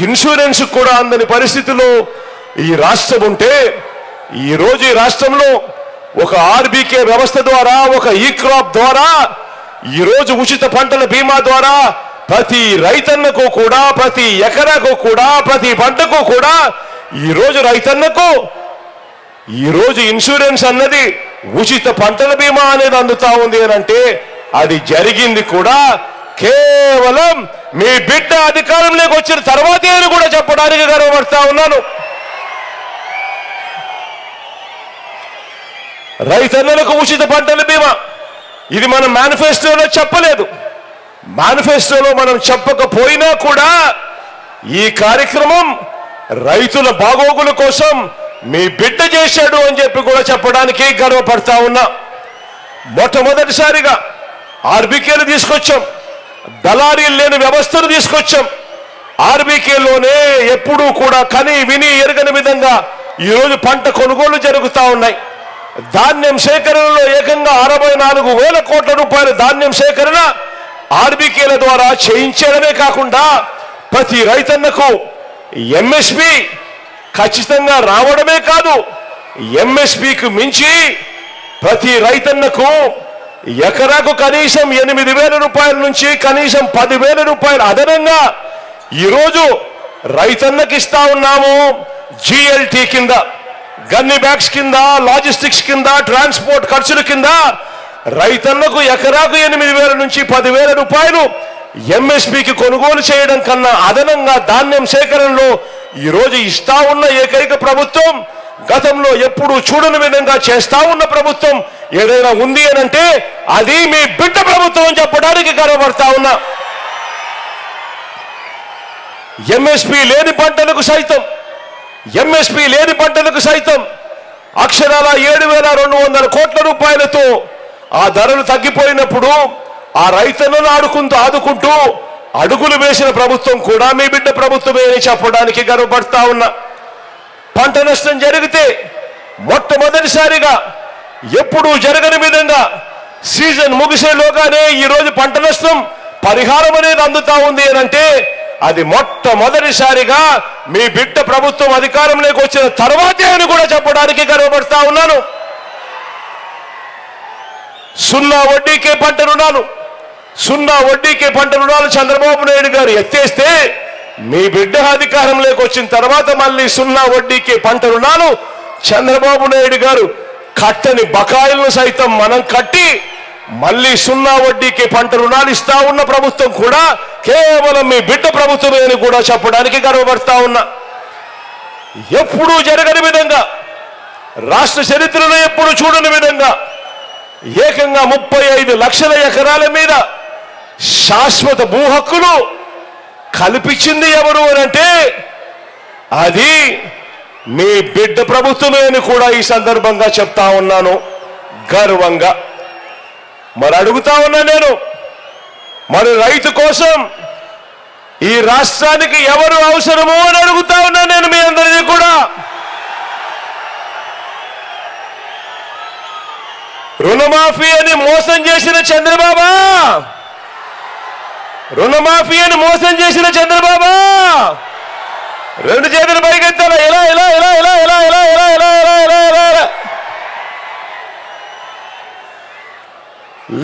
ఇన్సూరెన్స్ కూడా అందని పరిస్థితిలో ఈ రాష్ట్రం ఉంటే ఈ రోజు ఈ రాష్ట్రంలో ఒక ఆర్బీకే వ్యవస్థ ద్వారా, ఒక ఈ క్రాప్ ద్వారా, ఈ రోజు ఉచిత పంటల బీమా ద్వారా ప్రతి రైతన్నకు కూడా, ప్రతి ఎకరాకు కూడా, ప్రతి పంటకు కూడా ఈ రోజు రైతన్నకు ఈ రోజు ఇన్సూరెన్స్ అన్నది ఉచిత పంటల బీమా అనేది అందుతా ఉంది అని అంటే అది జరిగింది కూడా కేవలం మీ బిడ్డ అధికారంలోకి వచ్చిన తర్వాతే అని కూడా చెప్పడానికి గర్వపడతా ఉన్నాను. రైతన్నలకు ఉచిత పంటల బీమా ఇది మనం మేనిఫెస్టోలో చెప్పలేదు. మేనిఫెస్టోలో మనం చెప్పకపోయినా కూడా ఈ కార్యక్రమం రైతుల బాగోగుల కోసం మీ బిడ్డ చేశాడు అని చెప్పి కూడా చెప్పడానికి గర్వపడతా ఉన్నా. మొట్టమొదటిసారిగా ఆర్బీకేలు తీసుకొచ్చాం, దళారీలు లేని వ్యవస్థను తీసుకొచ్చాం. ఆర్బీకేలోనే ఎప్పుడూ కూడా కని విని ఎరగని విధంగా ఈరోజు పంట కొనుగోలు జరుగుతూ ఉన్నాయి. ధాన్యం సేకరణలో ఏకంగా 64,000 కోట్ల రూపాయల ధాన్యం సేకరణ ఆర్బీకేల ద్వారా చేయించడమే కాకుండా ప్రతి రైతన్నకు ఎంఎస్పి ఖచ్చితంగా రావడమే కాదు, ఎంఎస్పికి మించి ప్రతి రైతన్నకు ఎకరాకు కనీసం 8,000 రూపాయల నుంచి కనీసం 10,000 రూపాయలు అదనంగా ఈరోజు రైతన్నకి ఇస్తా ఉన్నాము. జిఎల్టీ కింద, గన్ని బ్యాగ్స్ కింద, లాజిస్టిక్స్ కింద, ట్రాన్స్పోర్ట్ ఖర్చుల కింద రైతన్నకు ఎకరాకు 8,000 నుంచి 10,000 రూపాయలు ఎంఎస్పికి కొనుగోలు చేయడం కన్నా అదనంగా ధాన్యం సేకరణలో ఈరోజు ఇస్తా ఉన్న ఏకైక ప్రభుత్వం, గతంలో ఎప్పుడు చూడని విధంగా చేస్తా ఉన్న ప్రభుత్వం ఏదైనా ఉంది అని అంటే అది మీ బిడ్డ ప్రభుత్వం అని చెప్పడానికి గర్వపడతా ఉన్నా. ఎంఎస్పి లేని పంటలకు సైతం అక్షరాల 7,200 కోట్ల రూపాయలతో ఆ ధరలు తగ్గిపోయినప్పుడు ఆ రైతులను ఆదుకుంటూ అడుగులు వేసిన ప్రభుత్వం కూడా మీ బిడ్డ ప్రభుత్వమే అని చెప్పడానికి గర్వపడతా ఉన్నా. పంట నష్టం జరిగితే మొట్టమొదటిసారిగా ఎప్పుడూ జరగని విధంగా సీజన్ ముగిసేలోగానే ఈరోజు పంట నష్టం పరిహారం అనేది అందుతా ఉంది అని అంటే అది మొట్టమొదటిసారిగా మీ బిడ్డ ప్రభుత్వం అధికారంలోకి వచ్చిన తర్వాతే అని కూడా చెప్పడానికి గర్వపడతా ఉన్నాను. 0 వడ్డీకే పంట రుణాలు చంద్రబాబు నాయుడు గారు ఎత్తేస్తే మీ బిడ్డ అధికారంలోకి వచ్చిన తర్వాత మళ్ళీ 0 వడ్డీకే పంట రుణాలు చంద్రబాబు నాయుడు గారు కట్టని బకాయిలను సైతం మనం కట్టి మళ్ళీ 0 వడ్డీకే పంట రుణాలు ఇస్తా ఉన్న ప్రభుత్వం కూడా కేవలం మీ బిడ్డ ప్రభుత్వమే అని కూడా చెప్పడానికి గర్వపడతా ఉన్నా. ఎప్పుడూ జరగని విధంగా, రాష్ట్ర చరిత్రలో ఎప్పుడు చూడని విధంగా ఏకంగా 35 లక్షల ఎకరాల మీద శాశ్వత భూ హక్కులు కల్పించింది ఎవరు అని అంటే అది మీ బిడ్డ ప్రభుత్వమే అని కూడా ఈ సందర్భంగా చెప్తా ఉన్నాను గర్వంగా. మరి అడుగుతా ఉన్నా నేను, మరి రైతు కోసం ఈ రాష్ట్రానికి ఎవరు అవసరమో అని అడుగుతా ఉన్నా నేను మీ అందరినీ కూడా. రుణమాఫీ అని మోసం చేసిన చంద్రబాబా, రెండు చేతులు పైకెత్తాలా? ఇలా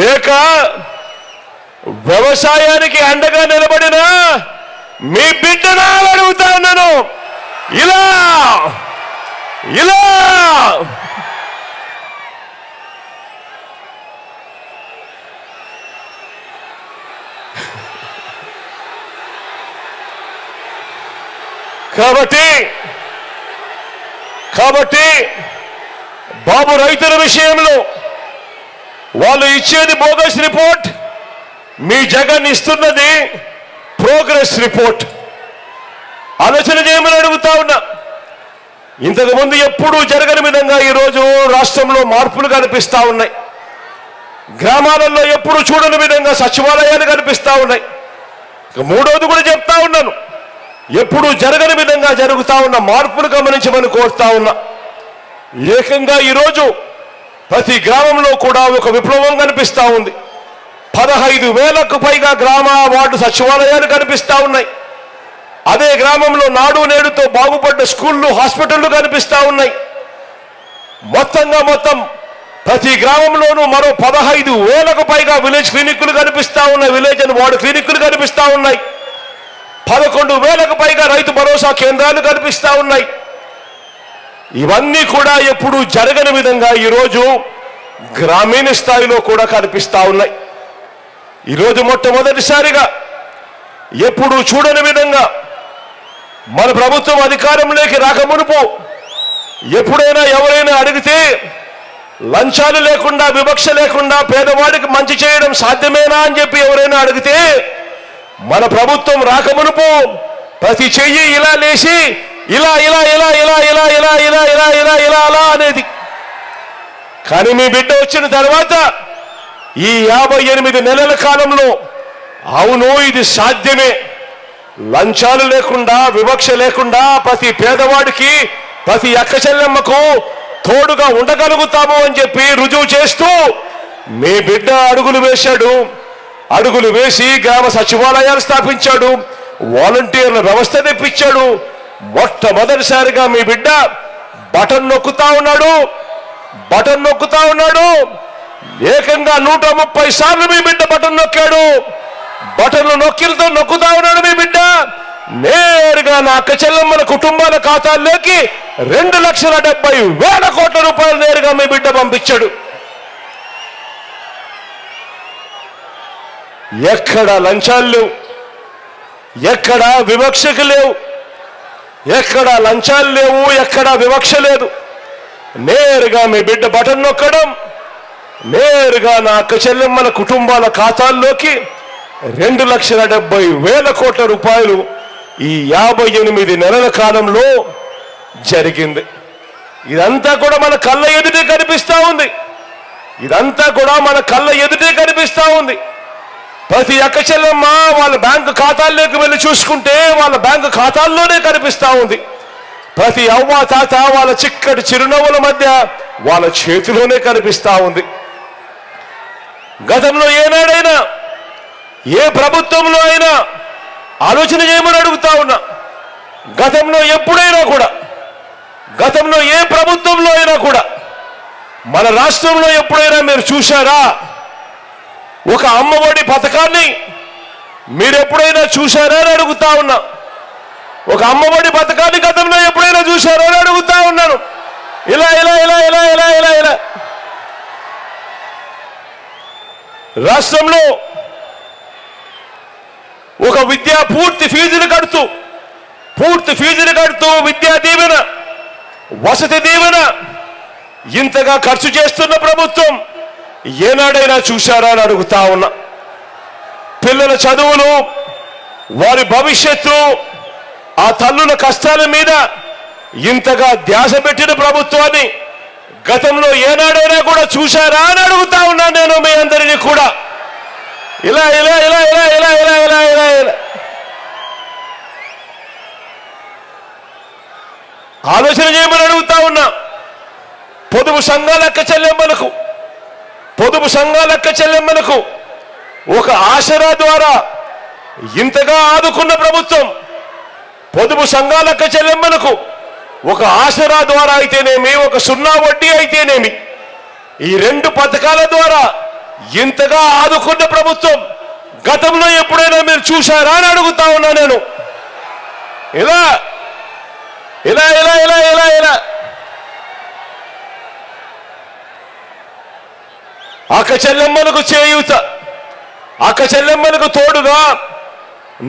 లేక వ్యవసాయానికి అండగా నిలబడిన మీ బిడ్డనా అడుగుతా ఉన్నాను. ఇలా కాబట్టి బాబు రైతుల విషయంలో వాళ్ళు ఇచ్చేది బోగస్ రిపోర్ట్, మీ జగన్ ఇస్తున్నది ప్రోగ్రెస్ రిపోర్ట్. ఆలోచన చేయమని అడుగుతా ఉన్నా. ఇంతకుముందు ఎప్పుడూ జరగని విధంగా ఈరోజు రాష్ట్రంలో మార్పులు కనిపిస్తా ఉన్నాయి. గ్రామాలలో ఎప్పుడు చూడని విధంగా సచివాలయాలు కనిపిస్తా ఉన్నాయి. మూడవది కూడా చెప్తా ఉన్నాను, ఎప్పుడు జరగని విధంగా జరుగుతా ఉన్న మార్పులు గమనించమని కోరుతా ఉన్నా. ఏకంగా ఈరోజు ప్రతి గ్రామంలో కూడా ఒక విప్లవం కనిపిస్తా ఉంది. 15,000కు పైగా గ్రామ వార్డు సచివాలయాలు కనిపిస్తా ఉన్నాయి. అదే గ్రామంలో నాడు నేడుతో బాగుపడ్డ స్కూళ్ళు, హాస్పిటళ్లు కనిపిస్తా ఉన్నాయి. మొత్తం ప్రతి గ్రామంలోనూ మరో 15,000కు పైగా విలేజ్ క్లినిక్లు కనిపిస్తా ఉన్నాయి. విలేజ్ అండ్ వార్డు క్లినిక్లు కనిపిస్తా ఉన్నాయి. 11,000కు పైగా రైతు భరోసా కేంద్రాలు కనిపిస్తా ఉన్నాయి. ఇవన్నీ కూడా ఎప్పుడు జరగని విధంగా ఈరోజు గ్రామీణ స్థాయిలో కూడా కనిపిస్తా ఉన్నాయి. ఈరోజు మొట్టమొదటిసారిగా ఎప్పుడు చూడని విధంగా మన ప్రభుత్వం అధికారంలోకి రాకమునుపు ఎప్పుడైనా ఎవరైనా అడిగితే లంచాలు లేకుండా, వివక్ష లేకుండా పేదవాడికి మంచి చేయడం సాధ్యమేనా అని చెప్పి ఎవరైనా అడిగితే మన ప్రభుత్వం రాకమునుపు ప్రతి చెయ్యి ఇలా లేచి ఇలా ఇలా ఇలా ఇలా ఇలా ఇలా ఇలా ఇలా ఇలా ఇలా అలా అనేది. కానీ మీ బిడ్డ వచ్చిన తర్వాత ఈ 58 నెలల కాలంలో అవును ఇది సాధ్యమే, లంచాలు లేకుండా వివక్ష లేకుండా ప్రతి పేదవాడికి ప్రతి అక్క చెల్లెమ్మకు తోడుగా ఉండగలుగుతాము అని చెప్పి రుజువు చేస్తూ మీ బిడ్డ అడుగులు వేశాడు. అడుగులు వేసి గ్రామ సచివాలయాలు స్థాపించాడు, వాలంటీర్ల వ్యవస్థ తెప్పించాడు. మొట్టమొదటిసారిగా మీ బిడ్డ బటన్ నొక్కుతా ఉన్నాడు. ఏకంగా 130 సార్లు మీ బిడ్డ బటన్ నొక్కాడు. బటన్లు నొక్కుతా ఉన్నాడు మీ బిడ్డ. నేరుగా నా అక్క చెల్లెమ్మల కుటుంబాల ఖాతాల్లోకి 2,70,000 కోట్ల రూపాయలు నేరుగా మీ బిడ్డ పంపించాడు. ఎక్కడ లంచాలు లేవు, ఎక్కడ వివక్షకు లేవు, ఎక్కడ లంచాలు లేవు, ఎక్కడ వివక్ష లేదు. నేరుగా మీ బిడ్డ బటన్ నొక్కడం, నేరుగా నా అక్క చెల్లెమ్మల కుటుంబాల ఖాతాల్లోకి 2,70,000 కోట్ల రూపాయలు ఈ 58 నెలల కాలంలో జరిగింది. ఇదంతా కూడా మన కళ్ళ ఎదుటే కనిపిస్తా ఉంది. ప్రతి అక్క చెల్లెమ్మ వాళ్ళ బ్యాంకు ఖాతాల్లోకి వెళ్ళి చూసుకుంటే వాళ్ళ బ్యాంకు ఖాతాల్లోనే కనిపిస్తా ఉంది. ప్రతి అవ్వ తాత వాళ్ళ చిక్కటి చిరునవ్వుల మధ్య వాళ్ళ చేతిలోనే కనిపిస్తా ఉంది. గతంలో ఏనాడైనా ఏ ప్రభుత్వంలో అయినా ఆలోచన చేయమని అడుగుతా ఉన్నా. గతంలో ఏ ప్రభుత్వంలో అయినా కూడా మన రాష్ట్రంలో ఎప్పుడైనా మీరు చూశారా? ఒక అమ్మఒడి పథకాన్ని మీరు ఎప్పుడైనా చూశారా అని అడుగుతా ఉన్నా. ఒక అమ్మఒడి పథకాన్ని గతంలో ఎప్పుడైనా చూశారా అని అడుగుతా ఉన్నాను. ఇలా ఇలా ఇలా ఇలా ఇలా ఇలా ఇలా రాష్ట్రంలో ఒక పూర్తి ఫీజులు కడుతూ విద్యా దీవెన, వసతి దీవెన ఇంతగా ఖర్చు చేస్తున్న ప్రభుత్వం ఏనాడైనా చూశారా అని అడుగుతా ఉన్నా. పిల్లల చదువులు, వారి భవిష్యత్తు, ఆ తల్లుల కష్టాల మీద ఇంతగా ధ్యాస పెట్టిన ప్రభుత్వాన్ని గతంలో ఏనాడైనా కూడా చూశారా అని అడుగుతా ఉన్నాను నేను మీ అందరినీ కూడా. ఇలా ఇలా ఇలా ఇలా ఇలా ఇలా ఇలా ఇలా ఇలా ఆలోచన చేయమని అడుగుతా ఉన్నా. పొదుపు సంఘాల అక్క చెల్లెమ్మలకు ఒక ఆసరా ద్వారా ఇంతగా ఆదుకున్న ప్రభుత్వం, పొదుపు సంఘాల అక్క చెల్లెమ్మలకు ఒక ఆసరా ద్వారా అయితేనేమి, ఒక 0 వడ్డీ అయితేనేమి, ఈ 2 పథకాల ద్వారా ఇంతగా ఆదుకున్న ప్రభుత్వం గతంలో ఎప్పుడైనా మీరు చూశారా అని అడుగుతా ఉన్నా నేను. ఇలా ఇలా ఇలా ఇలా ఇలా ఇలా అక్క చెల్లెమ్మలకు చేయూత, అక్క చెల్లెమ్మలకు తోడుగా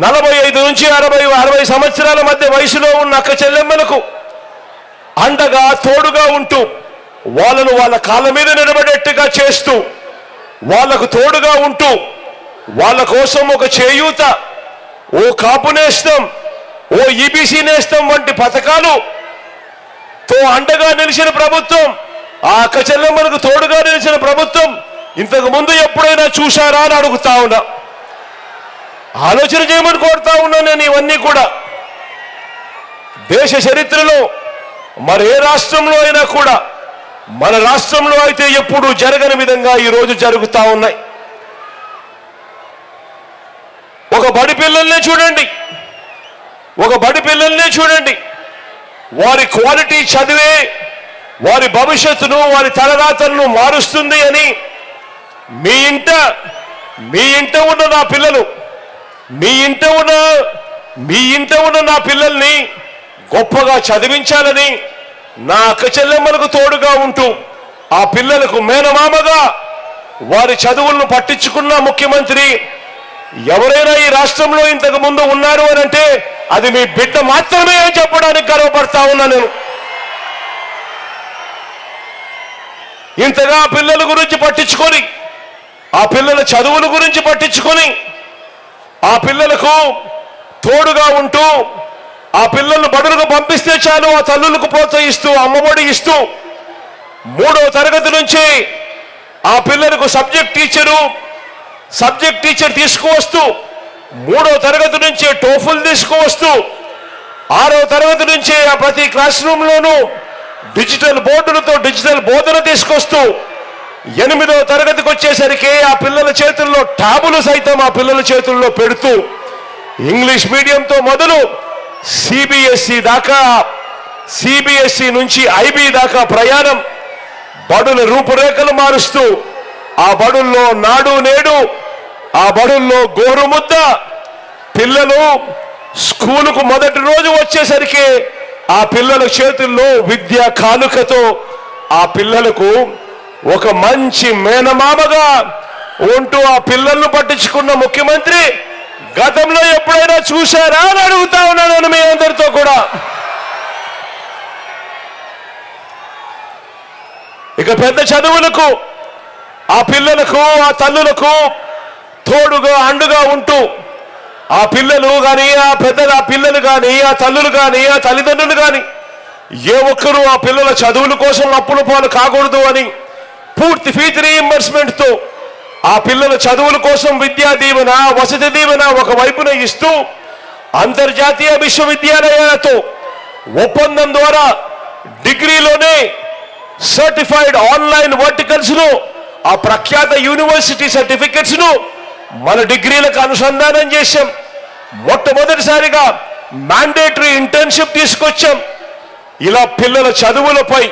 45 నుంచి 60 సంవత్సరాల మధ్య వయసులో ఉన్న అక్క చెల్లెమ్మలకు అండగా తోడుగా ఉంటూ వాళ్ళను వాళ్ళ కాళ్ళ మీద నిలబడేట్టుగా చేస్తూ, వాళ్లకు తోడుగా ఉంటూ వాళ్ళ కోసం ఒక చేయూత, ఓ కాపు నేస్తం, ఓ ఈబీసీ నేస్తం వంటి పథకాలుతో అండగా నిలిచిన ప్రభుత్వం, ఆ అక్క చెల్లెమ్మలకు తోడుగా నిలిచిన ప్రభుత్వం ఇంతకు ముందు ఎప్పుడైనా చూశారా అని అడుగుతా ఉన్నా. ఆలోచన చేయమని కోరుతా ఉన్నా నేను. ఇవన్నీ కూడా దేశ చరిత్రలో మరే రాష్ట్రంలో అయినా కూడా, మన రాష్ట్రంలో అయితే ఎప్పుడు జరగని విధంగా ఈరోజు జరుగుతూ ఉన్నాయి. ఒక బడి పిల్లల్నే చూడండి, వారి క్వాలిటీ చదివే వారి భవిష్యత్తును, వారి తలరాతలను మారుస్తుంది అని మీ ఇంట ఉన్న నా పిల్లలు, మీ ఇంట ఉన్న నా పిల్లల్ని గొప్పగా చదివించాలని నా అక్క చెల్లెమ్మలకు తోడుగా ఉంటూ ఆ పిల్లలకు మేనమామగా వారి చదువులను పట్టించుకున్న ముఖ్యమంత్రి ఎవరైనా ఈ రాష్ట్రంలో ఇంతకు ముందు ఉన్నారు అని అంటే అది మీ బిడ్డ మాత్రమే అని చెప్పడానికి గర్వపడతా ఉన్నా నేను. ఇంతగా పిల్లల గురించి పట్టించుకొని, ఆ పిల్లల చదువుల గురించి పట్టించుకొని, ఆ పిల్లలకు తోడుగా ఉంటూ ఆ పిల్లలను బడులకు పంపిస్తే చాలు, ఆ తల్లులకు ప్రోత్సహిస్తూ అమ్మఒడి ఇస్తూ 3వ తరగతి నుంచి ఆ పిల్లలకు సబ్జెక్ట్ టీచర్ తీసుకువస్తూ 3వ తరగతి నుంచి టోఫుల్ తీసుకువస్తూ 6వ తరగతి నుంచి ఆ ప్రతి క్లాస్ రూమ్లోనూ డిజిటల్ బోర్డులతో డిజిటల్ బోధన తీసుకొస్తూ 8వ తరగతికి వచ్చేసరికి ఆ పిల్లల చేతుల్లో ట్యాబులు సైతం ఆ పిల్లల చేతుల్లో పెడుతూ ఇంగ్లీష్ మీడియంతో మొదలు సిబిఎస్ఈ నుంచి ఐబీ దాకా ప్రయాణం, బడుల రూపురేఖలు మారుస్తూ ఆ బడుల్లో నాడు నేడు, ఆ బడుల్లో గోరుముద్ద, పిల్లలు స్కూలుకు మొదటి రోజు వచ్చేసరికి ఆ పిల్లల చేతుల్లో విద్యా కానుకతో ఆ పిల్లలకు ఒక మంచి మేనమామగా ఉంటూ ఆ పిల్లలను పట్టించుకున్న ముఖ్యమంత్రి గతంలో ఎప్పుడైనా చూశారా అని అడుగుతా ఉన్నాను మీ అందరితో కూడా. ఇక పెద్ద చదువులకు ఆ పిల్లలకు ఆ తల్లులకు తోడుగా అండుగా ఉంటూ ఆ పిల్లలు కానీ ఆ పిల్లలు కానీ ఆ తల్లులు కానీ ఆ తల్లిదండ్రులు కానీ ఏ ఒక్కరూ ఆ పిల్లల చదువుల కోసం అప్పుల పాలు కాకూడదు అని పూర్తి ఫీజు రీయింబర్స్మెంట్తో ఆ పిల్లల చదువుల కోసం విద్యా దీవెన, వసతి దీవెన ఒక వైపున ఇస్తూ అంతర్జాతీయ విశ్వవిద్యాలయాలతో ఒప్పందం ద్వారా డిగ్రీలోనే సర్టిఫైడ్ ఆన్లైన్ వర్టికల్స్ ను, ఆ ప్రఖ్యాత యూనివర్సిటీ సర్టిఫికెట్స్ ను మన డిగ్రీలకు అనుసంధానం చేశాం. మొట్టమొదటిసారిగా మ్యాండేటరీ ఇంటర్న్షిప్ తీసుకొచ్చాం. ఇలా పిల్లల చదువులపై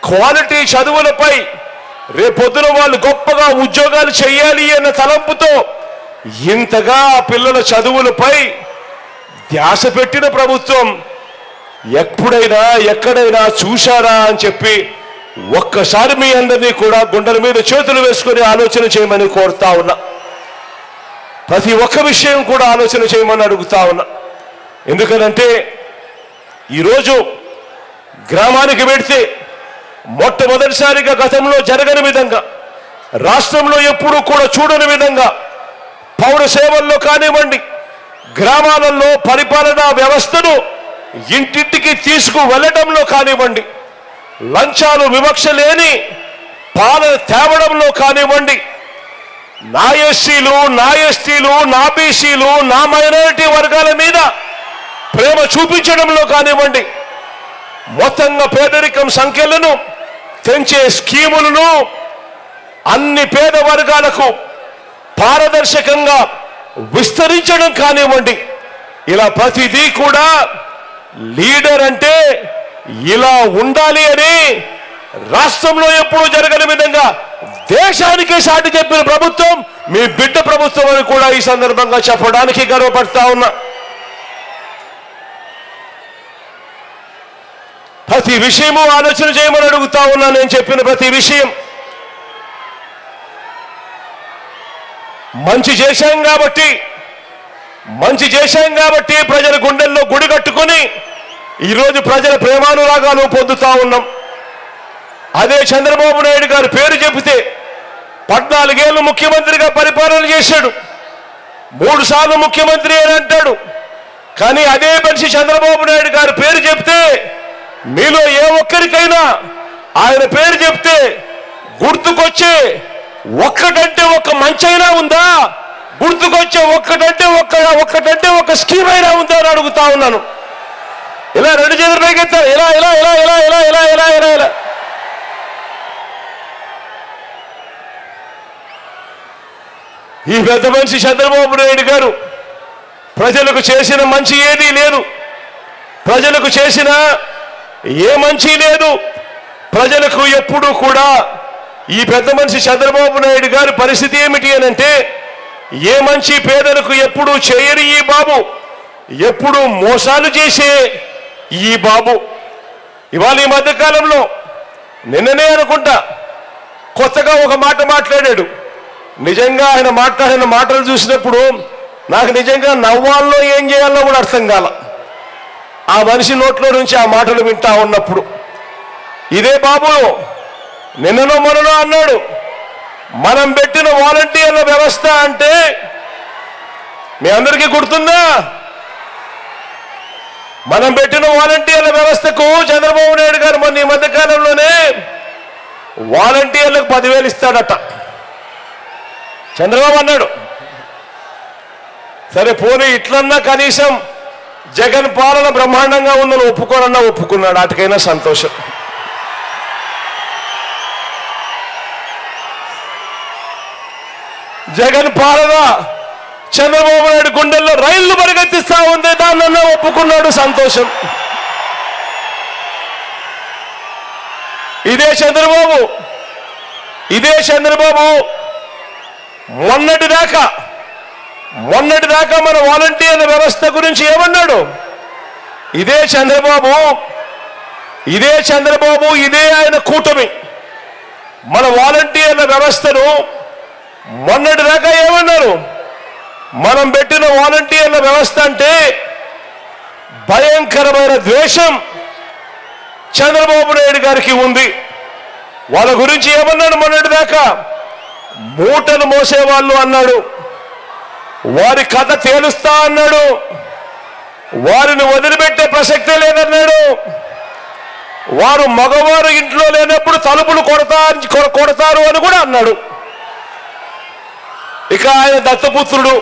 క్వాలిటీ చదువులపై రేపొద్దున వాళ్ళు గొప్పగా ఉద్యోగాలు చేయాలి అన్న తలంపుతో ఇంతగా ఆ పిల్లల చదువులపై ధ్యాస పెట్టిన ప్రభుత్వం ఎప్పుడైనా ఎక్కడైనా చూశారా అని చెప్పి ఒక్కసారి మీ అందరినీ కూడా గుండెల మీద చేతులు వేసుకొని ఆలోచన చేయమని కోరుతా ఉన్నా. ప్రతి ఒక్క విషయం కూడా ఆలోచన చేయమని అడుగుతా ఉన్నా. ఎందుకనంటే ఈరోజు గ్రామానికి వెడితే మొట్టమొదటిసారిగా గతంలో జరగని విధంగా, రాష్ట్రంలో ఎప్పుడూ కూడా చూడని విధంగా పౌర సేవల్లో కానివ్వండి, గ్రామాలలో పరిపాలనా వ్యవస్థను ఇంటింటికి తీసుకువెళ్లడంలో కానివ్వండి, లంచాలు వివక్ష లేని పాలన తేవడంలో కానివ్వండి, నా ఎస్సీలు, నా ఎస్టీలు, నా బీసీలు, నా మైనారిటీ వర్గాల మీద ప్రేమ చూపించడంలో కానివ్వండి, మొత్తంగా పేదరికం సంఖ్యలను పెంచే స్కీములను అన్ని పేద వర్గాలకు పారదర్శకంగా విస్తరించడం కానివ్వండి, ఇలా ప్రతిదీ కూడా లీడర్ అంటే ఇలా ఉండాలి అని రాష్ట్రంలో ఎప్పుడూ జరగని విధంగా దేశానికే సాటి చెప్పిన ప్రభుత్వం మీ బిడ్డ ప్రభుత్వం అని కూడా ఈ సందర్భంగా చెప్పడానికి గర్వపడతా ఉన్నా. ప్రతి విషయము ఆలోచన చేయమని అడుగుతా ఉన్నా. నేను చెప్పిన ప్రతి విషయం మంచి చేశాం కాబట్టి ప్రజల గుండెల్లో గుడి కట్టుకొని ఈరోజు ప్రజల ప్రేమానురాగాలు పొందుతా ఉన్నాం. అదే చంద్రబాబు నాయుడు గారి పేరు చెబితే 14 ఏళ్ళు ముఖ్యమంత్రిగా పరిపాలన చేశాడు, 3 సార్లు ముఖ్యమంత్రి అని అంటాడు. కానీ అదే మనిషి చంద్రబాబు నాయుడు గారి పేరు చెప్తే మీలో ఏ ఒక్కరికైనా ఆయన పేరు చెప్తే గుర్తుకొచ్చే ఒక్కటంటే ఒక్క మంచైనా ఉందా? గుర్తుకొచ్చే ఒక్కటంటే ఒక స్కీమ్ అయినా ఉందా అని అడుగుతా ఉన్నాను. ఇలా 2 చేతులు పైకెత్తారు. ఇలా ఇలా ఇలా ఇలా ఇలా ఇలా ఇలా ఇలా ఇలా ఈ పెద్ద మనిషి చంద్రబాబు నాయుడు గారు ప్రజలకు చేసిన మంచి ఏదీ లేదు, ప్రజలకు చేసిన ఏ మంచి లేదు. ప్రజలకు ఎప్పుడూ కూడా ఈ పెద్ద మనిషి చంద్రబాబు నాయుడు గారి పరిస్థితి ఏమిటి అని అంటే, ఏ మంచి పేదలకు ఎప్పుడూ చేయని ఈ బాబు, ఎప్పుడు మోసాలు చేసే ఈ బాబు ఇవాళ ఈ మధ్యకాలంలో నిన్ననే అనుకుంటా కొత్తగా ఒక మాట మాట్లాడాడు. నిజంగా ఆయన మాట్లాడిన మాటలు చూసినప్పుడు నాకు నిజంగా నవ్వాల్లో ఏం చేయాలో కూడా అర్థం కాల. ఆ మనిషి నోట్లో నుంచి ఆ మాటలు వింటా ఉన్నప్పుడు ఇదే బాబు నిన్ననో మొన్ననో అన్నాడు, మనం పెట్టిన వాలంటీర్ల వ్యవస్థ అంటే మీ అందరికీ గుర్తుందా? మనం పెట్టిన వాలంటీర్ల వ్యవస్థకు చంద్రబాబు నాయుడు గారు మొన్న ఈ మధ్య కాలంలోనే వాలంటీర్లకు 10,000 ఇస్తాడట. చంద్రబాబు అన్నాడు. సరే పోనీ ఇట్లన్నా కనీసం జగన్ పాలన బ్రహ్మాండంగా ఉందని ఒప్పుకోనన్నా ఒప్పుకున్నాడు. వాటికైనా సంతోషం. జగన్ పాలన చంద్రబాబు నాయుడు గుండెల్లో రైళ్లు పరిగెత్తిస్తా ఉంది, దాన్నన్నా ఒప్పుకున్నాడు. సంతోషం. ఇదే చంద్రబాబు మొన్నటిదాకా మన వాలంటీర్ల వ్యవస్థ గురించి ఏమన్నాడు? ఇదే చంద్రబాబు ఇదే ఆయన కూటమి మన వాలంటీర్ల వ్యవస్థను మొన్నటిదాకా ఏమన్నారు? మనం పెట్టిన వాలంటీర్ల వ్యవస్థ అంటే భయంకరమైన ద్వేషం చంద్రబాబు నాయుడు గారికి ఉంది. వాళ్ళ గురించి ఏమన్నాడు? మొన్నటిదాకా మూటలు మోసేవాళ్ళు అన్నాడు. వారి కథ తేలుస్తా అన్నాడు. వారిని వదిలిపెట్టే ప్రసక్తే లేదన్నాడు. వారు మగవారు ఇంట్లో లేనప్పుడు తలుపులు కొడతారు అని కూడా అన్నాడు. ఇక ఆయన దత్తపుత్రుడు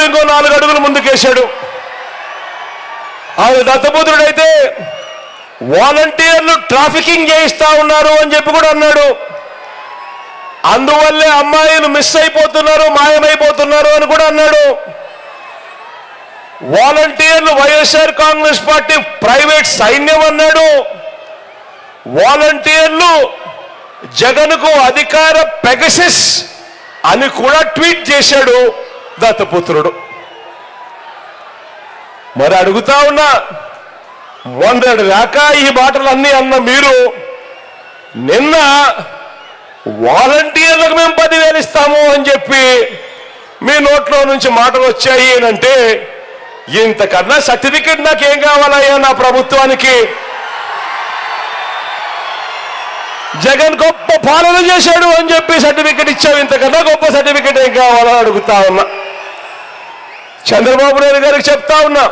ఇంకో 4 అడుగులు ముందుకేశాడు. ఆయన దత్తపుత్రుడైతే వాలంటీర్లు ట్రాఫికింగ్ చేయిస్తా ఉన్నారు అని చెప్పి కూడా అన్నాడు. అందువల్లే అమ్మాయిలు మిస్ అయిపోతున్నారు, మాయమైపోతున్నారు అని కూడా అన్నాడు. వాలంటీర్లు వైఎస్ఆర్ కాంగ్రెస్ పార్టీ ప్రైవేట్ సైన్యం అన్నాడు. వాలంటీర్లు జగన్కు అధికార పెగసిస్ అని కూడా ట్వీట్ చేశాడు దత్తపుత్రుడు. మరి అడుగుతా ఉన్నా, మొన్నటి దాకా ఈ మాటలన్నీ అన్న మీరు నిన్న వాలంటీర్లకు మేము 10,000 ఇస్తాము అని చెప్పి మీ నోట్లో నుంచి మాటలు వచ్చాయి అంటే ఇంతకన్నా సర్టిఫికెట్ నాకేం కావాలయ్యా? నా ప్రభుత్వానికి జగన్ గొప్ప పాలన చేశాడు అని చెప్పి సర్టిఫికెట్ ఇచ్చావు. ఇంతకన్నా గొప్ప సర్టిఫికెట్ ఏం కావాలని అడుగుతా ఉన్నా. చంద్రబాబు నాయుడు గారికి చెప్తా ఉన్నా,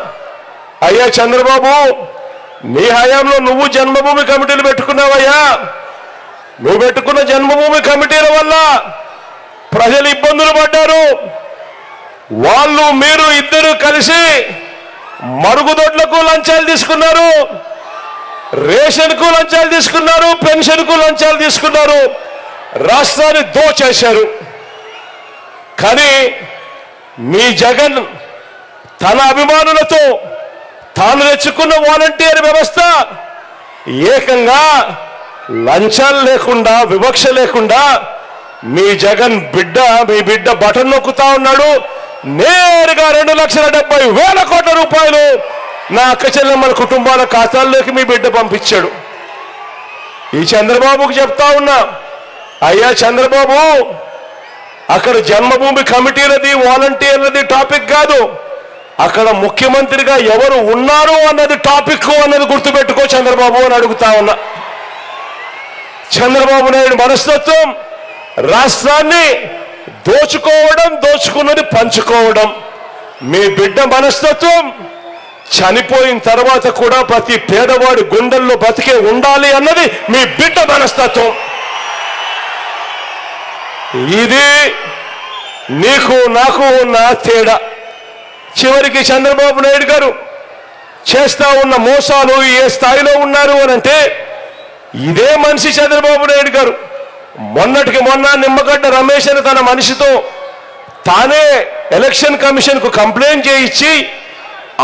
అయ్యా చంద్రబాబు, నీ హయాంలో నువ్వు జన్మభూమి కమిటీలు పెట్టుకున్నావయ్యా. నువ్వు పెట్టుకున్న జన్మభూమి కమిటీల వల్ల ప్రజలు ఇబ్బందులు పడ్డారు. మీరు ఇద్దరు కలిసి మరుగుదొడ్లకు లంచాలు తీసుకున్నారు, రేషన్కు లంచాలు తీసుకున్నారు, పెన్షన్కు లంచాలు తీసుకున్నారు, రాష్ట్రాన్ని దోచేశారు. కానీ మీ జగన్ తన అభిమానులతో తాను తెచ్చుకున్న వాలంటీర్ వ్యవస్థ ఏకంగా లంచాలు లేకుండా, వివక్ష లేకుండా మీ బిడ్డ బటన్ నొక్కుతా ఉన్నాడు. నేరుగా 2,70,000 కోట్ల రూపాయలు నా అక్క చెల్లెమ్మల కుటుంబాల ఖాతాల్లోకి మీ బిడ్డ పంపించాడు. ఈ చంద్రబాబుకు చెప్తా ఉన్నా, అయ్యా చంద్రబాబు, అక్కడ జన్మభూమి కమిటీలది వాలంటీర్లది టాపిక్ కాదు, అక్కడ ముఖ్యమంత్రిగా ఎవరు ఉన్నారు అన్నది టాపిక్ అన్నది గుర్తుపెట్టుకో చంద్రబాబు అని అడుగుతా ఉన్నా. చంద్రబాబు నాయుడు మనస్తత్వం రాష్ట్రాన్ని దోచుకోవడం, దోచుకున్నది పంచుకోవడం. మీ బిడ్డ మనస్తత్వం చనిపోయిన తర్వాత కూడా ప్రతి పేదవాడి గుండెల్లో బతికే ఉండాలి అన్నది మీ బిడ్డ మనస్తత్వం. ఇది నీకు నాకు ఉన్న తేడా. చివరికి చంద్రబాబు నాయుడు గారు చేస్తా ఉన్న మోసాలు ఏ స్థాయిలో ఉన్నారు అనంటే, ఇదే మనిషి చంద్రబాబు నాయుడు గారు మొన్నటికి మొన్న నిమ్మగడ్డ రమేష్ అని తన మనిషితో తానే ఎలక్షన్ కమిషన్కు కంప్లైంట్ చేయించి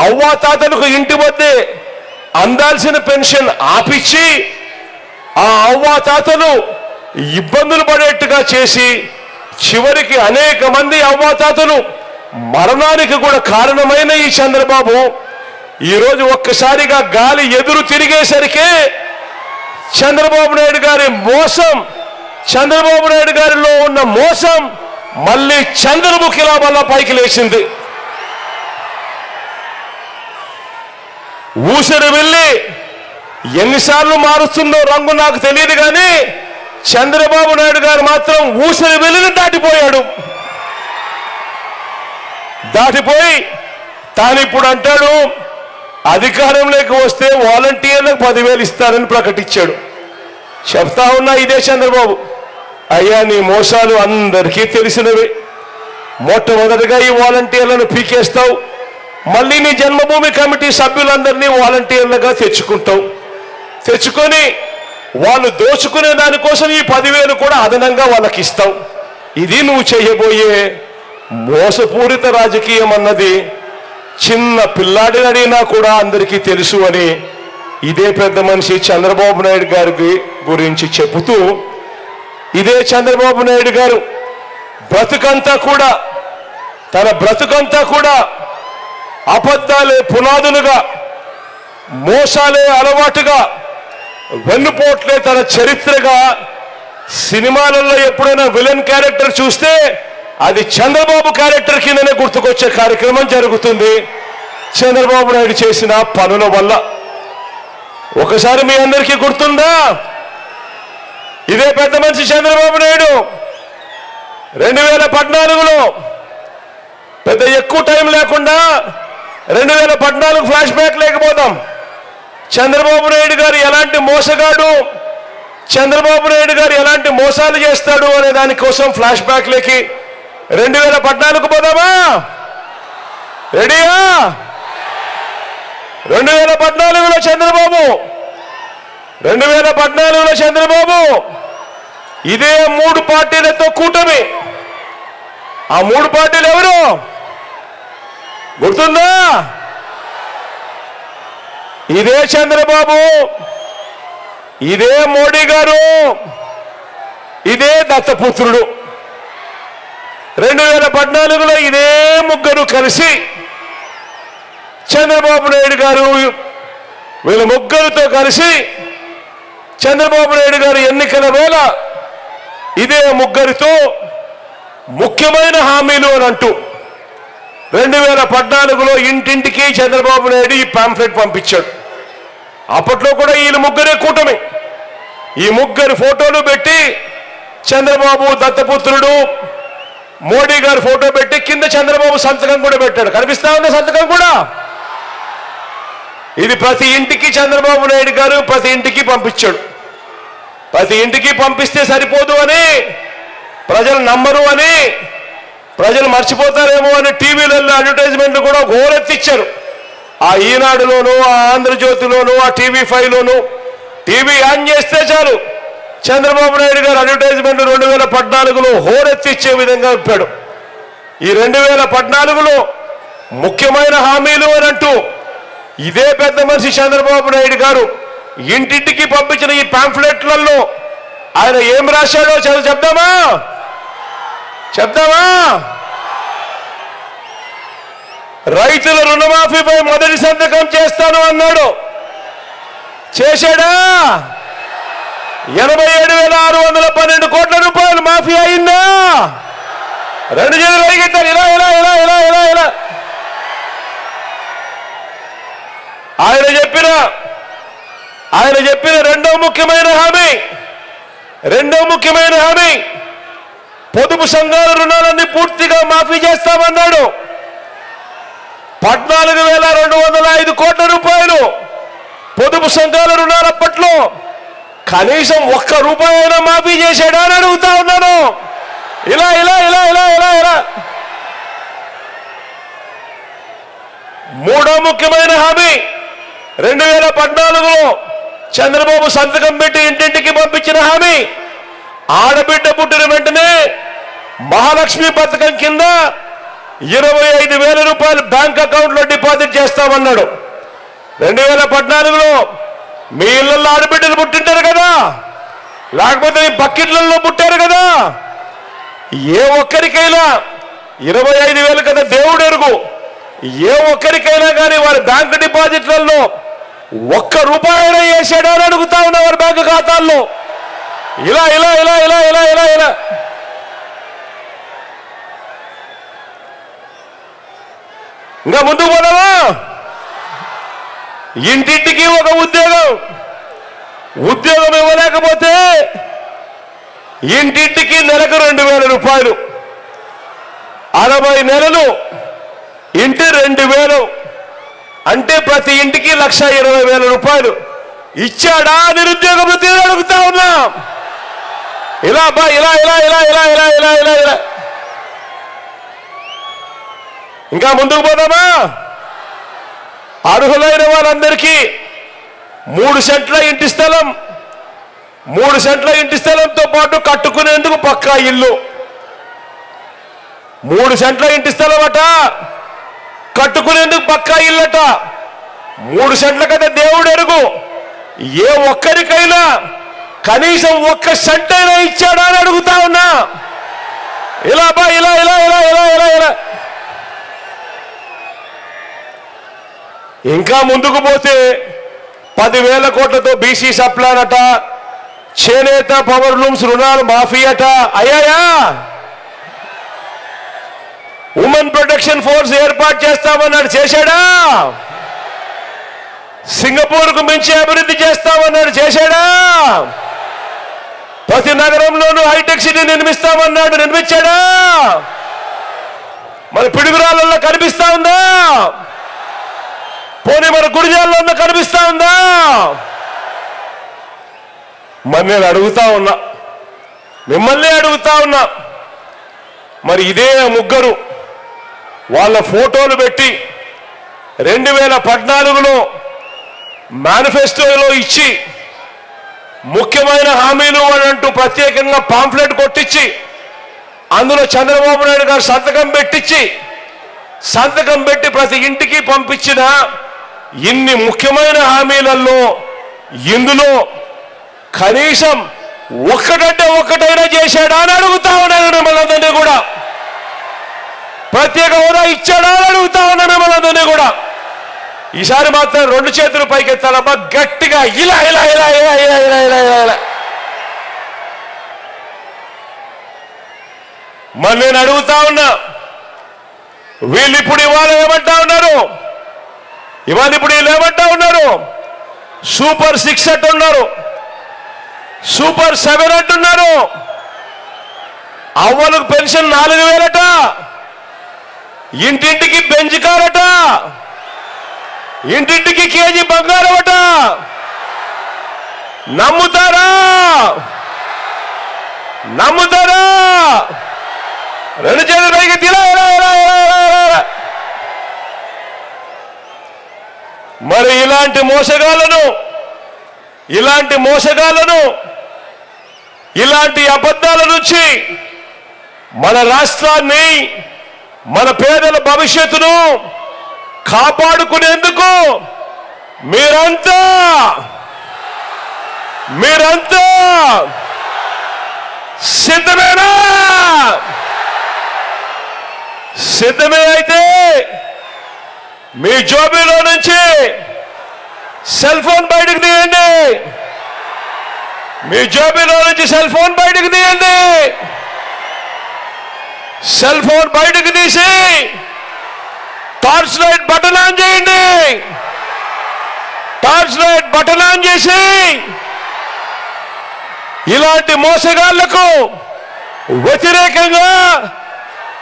అవ్వాతాతలకు ఇంటి వద్దే అందాల్సిన పెన్షన్ ఆపిచ్చి ఆ అవ్వాతాతలు ఇబ్బందులు పడేట్టుగా చేసి చివరికి అనేక మంది అవ్వాతాతలు మరణానికి కూడా కారణమైన ఈ చంద్రబాబు ఈరోజు ఒక్కసారిగా గాలి ఎదురు తిరిగేసరికి చంద్రబాబు నాయుడు గారి మోసం, చంద్రబాబు నాయుడు గారిలో ఉన్న మోసం మళ్ళీ చంద్రముఖిలా వల్ల పైకి లేచింది. ఊసరి వెళ్ళి ఎన్నిసార్లు మారుస్తుందో రంగు నాకు తెలియదు, కానీ చంద్రబాబు నాయుడు గారు మాత్రం ఊసరి వెళ్ళిని దాటిపోయాడు. దాటిపోయి తాను ఇప్పుడు అంటాడు అధికారంలోకి వస్తే వాలంటీర్లకు 10,000 ఇస్తారని ప్రకటించాడు. చెప్తా ఉన్నా ఇదే చంద్రబాబు, అయ్యా నీ మోసాలు అందరికీ తెలిసినవి. మొట్టమొదటిగా ఈ వాలంటీర్లను పీకేస్తావు, మళ్ళీ నీ జన్మభూమి కమిటీ సభ్యులందరినీ వాలంటీర్లుగా తెచ్చుకొని వాళ్ళు దోచుకునే దానికోసం ఈ 10,000 కూడా అదనంగా వాళ్ళకి ఇస్తావు. ఇది నువ్వు చేయబోయే మోసపూరిత రాజకీయం అన్నది చిన్న పిల్లాడిని అడిగినా కూడా అందరికీ తెలుసు అని ఇదే పెద్ద మనిషి చంద్రబాబు నాయుడు గారి గురించి చెబుతూ, ఇదే చంద్రబాబు నాయుడు గారు తన బ్రతుకంతా కూడా అబద్ధాలే పునాదులుగా, మోసాలే అలవాటుగా, వెన్నుపోట్లే తన చరిత్రగా. సినిమాలలో ఎప్పుడైనా విలన్ క్యారెక్టర్ చూస్తే అది చంద్రబాబు క్యారెక్టర్ కిందనే గుర్తుకొచ్చే కార్యక్రమం జరుగుతుంది చంద్రబాబు నాయుడు చేసిన పనుల వల్ల. ఒకసారి మీ అందరికీ గుర్తుందా, ఇదే పెద్ద మనిషి చంద్రబాబు నాయుడు 2014లో పెద్ద ఎక్కువ టైం లేకుండా 2014 ఫ్లాష్ బ్యాక్ లేకపోతాం. చంద్రబాబు నాయుడు గారు ఎలాంటి మోసగాడు, చంద్రబాబు నాయుడు గారు ఎలాంటి మోసాలు చేస్తాడు అనే దానికోసం ఫ్లాష్ బ్యాక్ లేకి 2014కు పోదామా? రెడీయా? 2014లో చంద్రబాబు ఇదే 3 పార్టీలతో కూటమి. ఆ 3 పార్టీలు ఎవరు గుర్తుందా? ఇదే చంద్రబాబు, ఇదే మోడీ గారు, ఇదే దత్తపుత్రుడు. 2014లో ఇదే ముగ్గురు కలిసి చంద్రబాబు నాయుడు గారు, వీళ్ళ ముగ్గురితో కలిసి చంద్రబాబు నాయుడు గారు ఎన్నికల వేళ ఇదే ముగ్గురితో ముఖ్యమైన హామీలు అని అంటూ 2014లో ఇంటింటికి చంద్రబాబు నాయుడు ఈ పాంఫ్లెట్ పంపించాడు. అప్పట్లో కూడా వీళ్ళు ముగ్గురే కూటమి. ఈ ముగ్గురు ఫోటోలు పెట్టి చంద్రబాబు, దత్తపుత్రుడు, మోడీ గారు ఫోటో పెట్టి కింద చంద్రబాబు సంతకం కూడా పెట్టాడు. కనిపిస్తా ఉన్న సంతకం కూడా. ఇది ప్రతి ఇంటికి చంద్రబాబు నాయుడు గారు ప్రతి ఇంటికి పంపించాడు. ప్రతి ఇంటికి పంపిస్తే సరిపోదు అని, ప్రజలు నమ్మరు అని, ప్రజలు మర్చిపోతారేమో అని టీవీలలో అడ్వర్టైజ్మెంట్లు కూడా ఘోరెత్తిచ్చారు. ఆ ఈనాడులోను, ఆ ఆంధ్రజ్యోతిలోను, ఆ TV5లోను. టీవీ ఆన్ చేస్తే చాలు చంద్రబాబు నాయుడు గారు అడ్వర్టైజ్మెంట్ 2014లో హోరెత్తిచ్చే విధంగా చెప్పాడు. ఈ 2014లో ముఖ్యమైన హామీలు అని అంటూ ఇదే పెద్ద మనిషి చంద్రబాబు నాయుడు గారు ఇంటింటికి పంపించిన ఈ పాంఫ్లెట్లలో ఆయన ఏం రాశాడో చెప్దామా? రైతుల రుణమాఫీపై మొదటి సంతకం చేస్తాను అన్నాడు. చేశాడా? 87,612 కోట్ల రూపాయలు మాఫీ అయిందా? 2 చేతులు అడిగిద్దారు. ఇలా ఆయన చెప్పిన రెండో ముఖ్యమైన హామీ పొదుపు సంఘాల రుణాలన్నీ పూర్తిగా మాఫీ చేస్తామన్నాడు. 14,205 కోట్ల రూపాయలు పొదుపు సంఘాల రుణాలు అప్పట్లో కనీసం 1 రూపాయి అయినా మాఫీ చేశాడా అని అడుగుతా ఉన్నాను. ఇలా మూడో ముఖ్యమైన హామీ 2014లో చంద్రబాబు సంతకం పెట్టి ఇంటింటికి పంపించిన హామీ, ఆడబిడ్డ పుట్టిన వెంటనే మహాలక్ష్మి పథకం కింద 25,000 రూపాయలు బ్యాంక్ అకౌంట్లో డిపాజిట్ చేస్తామన్నాడు. 2014లో మీ ఇళ్లలో ఆడబిడ్డలు పుట్టింటారు కదా, లేకపోతే మీ బకెట్లలో పుట్టారు కదా, ఏ ఒక్కరికైనా 25,000 కదా దేవుడు ఎరుగు, ఏ ఒక్కరికైనా కానీ వారి బ్యాంకు డిపాజిట్లలో 1 రూపాయి అయినా వేసాడా అని అడుగుతా ఉన్నా వారి బ్యాంకు ఖాతాల్లో. ఇలా ఇంకా ముందుకు పోదామా? ఇంటింటికి ఒక ఉద్యోగం ఇవ్వలేకపోతే ఇంటింటికి నెలకు 2,000 రూపాయలు, 60 నెలలు 12,000 అంటే ప్రతి ఇంటికి 1,20,000 రూపాయలు ఇచ్చాడా నిరుద్యోగ వృత్తి అడుగుతా ఉన్నా. ఇలా బా ఇలా ఇలా ఇలా ఇలా ఇలా ఇలా ఇలా ఇలా ఇంకా ముందుకు పోదామా? అర్హులైన వాళ్ళందరికీ 3 సెంట్ల ఇంటి స్థలం, 3 సెంట్ల ఇంటి స్థలంతో పాటు కట్టుకునేందుకు పక్కా ఇల్లు. 3 సెంట్ల ఇంటి స్థలం అట, కట్టుకునేందుకు పక్కా ఇల్లట. 3 సెంట్ల కదా దేవుడు ఎరుగు. ఏ ఒక్కరికైనా కనీసం 1 సెంట్ అయినా ఇచ్చాడా అని అడుగుతా ఉన్నా. ఇలా బా ఇలా ఇలా ఇలా ఇలా ఇలా ఇలా ఇంకా ముందుకు పోతే 10,000 కోట్లతో బీసీ సప్లాన్ అట, చేనేత పవర్ లూమ్స్ రుణాలు మాఫీ అట. అయ్యాయా? ఉమెన్ ప్రొటెక్షన్ ఫోర్స్ ఏర్పాటు చేస్తామన్నాడు, చేశాడా? సింగపూర్కు మించి అభివృద్ధి చేస్తామన్నాడు, చేశాడా? ప్రతి నగరంలోనూ హైటెక్ సిటీ నిర్మిస్తామన్నాడు, నిర్మించాడా? మన పిడుగురాళ్ళల్లో కనిపిస్తా ఉందా? పోనీ మన గుడిజాల్లో కనిపిస్తా ఉందా? మరి నేను అడుగుతా ఉన్నా, మిమ్మల్ని అడుగుతా ఉన్నా, మరి ఇదే ముగ్గురు వాళ్ళ ఫోటోలు పెట్టి 2014లో మేనిఫెస్టోలో ఇచ్చి ముఖ్యమైన హామీలు అంటూ ప్రత్యేకంగా పాంఫ్లెట్ కొట్టించి అందులో చంద్రబాబు నాయుడు గారు సంతకం పెట్టి ప్రతి ఇంటికి పంపించిన ఇన్ని ముఖ్యమైన హామీలలో ఇందులో కనీసం ఒక్కటంటే ఒక్కటైనా చేశాడా అని అడుగుతా ఉన్నాను మిమ్మల్ని అందరినీ కూడా. ప్రత్యేక హోదా ఇచ్చాడా అని అడుగుతా ఉన్నా మిమ్మల్ని అందరినీ కూడా. ఈసారి మాత్రం 2 చేతులు పైకెత్తాలబ్బా గట్టిగా, ఇలా ఇలా ఇలా ఇలా ఇలా ఇలా ఇలా ఇలా ఇలా. మరి నేను అడుగుతా ఉన్నా, వీళ్ళు ఇప్పుడు ఇవాళ ఏమంటా ఉన్నారు? ఇప్పుడు వీళ్ళు ఏమంటా ఉన్నారు? సూపర్ 6 అంటున్నారు, సూపర్ 7 అంటున్నారు. అవ్వలకు పెన్షన్ 4,000 అట, ఇంటింటికి బెంచ్ కార్ అట, ఇంటింటికి కేజీ బంగారం అట. నమ్ముతారా? నమ్ముతారా? 2 చేతుల పైకి తిలా. మరి ఇలాంటి మోసగాళ్ళను ఇలాంటి అబద్ధాల నుంచి మన రాష్ట్రాన్ని, మన పేదల భవిష్యత్తును కాపాడుకునేందుకు మీరంతా సిద్ధమేనా? సిద్ధమే అయితే మీ జోబీలో నుంచి సెల్ ఫోన్ బయటకు తీయండి. మీ జోబీలో నుంచి సెల్ ఫోన్ బయటకు తీయండి. సెల్ ఫోన్ బయటకు తీసి టార్చ్ లైట్ బటన్ ఆన్ చేయండి. టార్చ్ లైట్ బటన్ ఆన్ చేసి ఇలాంటి మోసగాళ్లకు వ్యతిరేకంగా,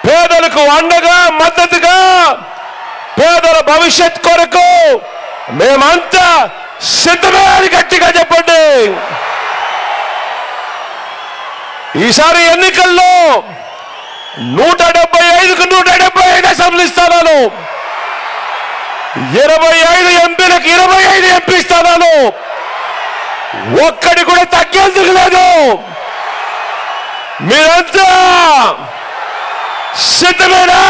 పేదలకు అండగా, మద్దతుగా, పేదల భవిష్యత్ కొరకు మేమంతా సిద్ధమే అని గట్టిగా చెప్పండి. ఈసారి ఎన్నికల్లో 175కు 175 అసెంబ్లీ స్థానాలు, 25 ఎంపీలకు 25 ఎంపీ స్థానాలు, ఒక్కడి కూడా తగ్గేందుకు లేదు. మీరంతా సిద్ధమేనా?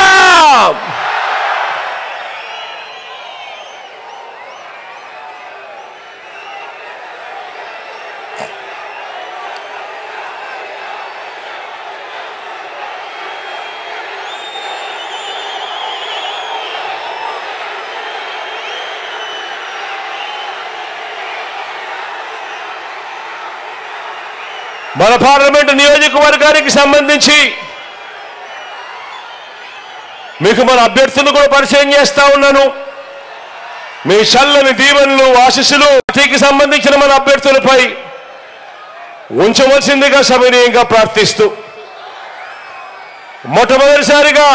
మన పార్లమెంటు నియోజకవర్గానికి సంబంధించి మీకు మన అభ్యర్థులను కూడా పరిచయం చేస్తా ఉన్నాను. మీ చల్లని దీవెనలు, ఆశీస్సులు పార్టీకి సంబంధించిన మన అభ్యర్థులపై ఉంచవలసిందిగా సవినయంగా ప్రార్థిస్తూ, మొట్టమొదటిసారిగా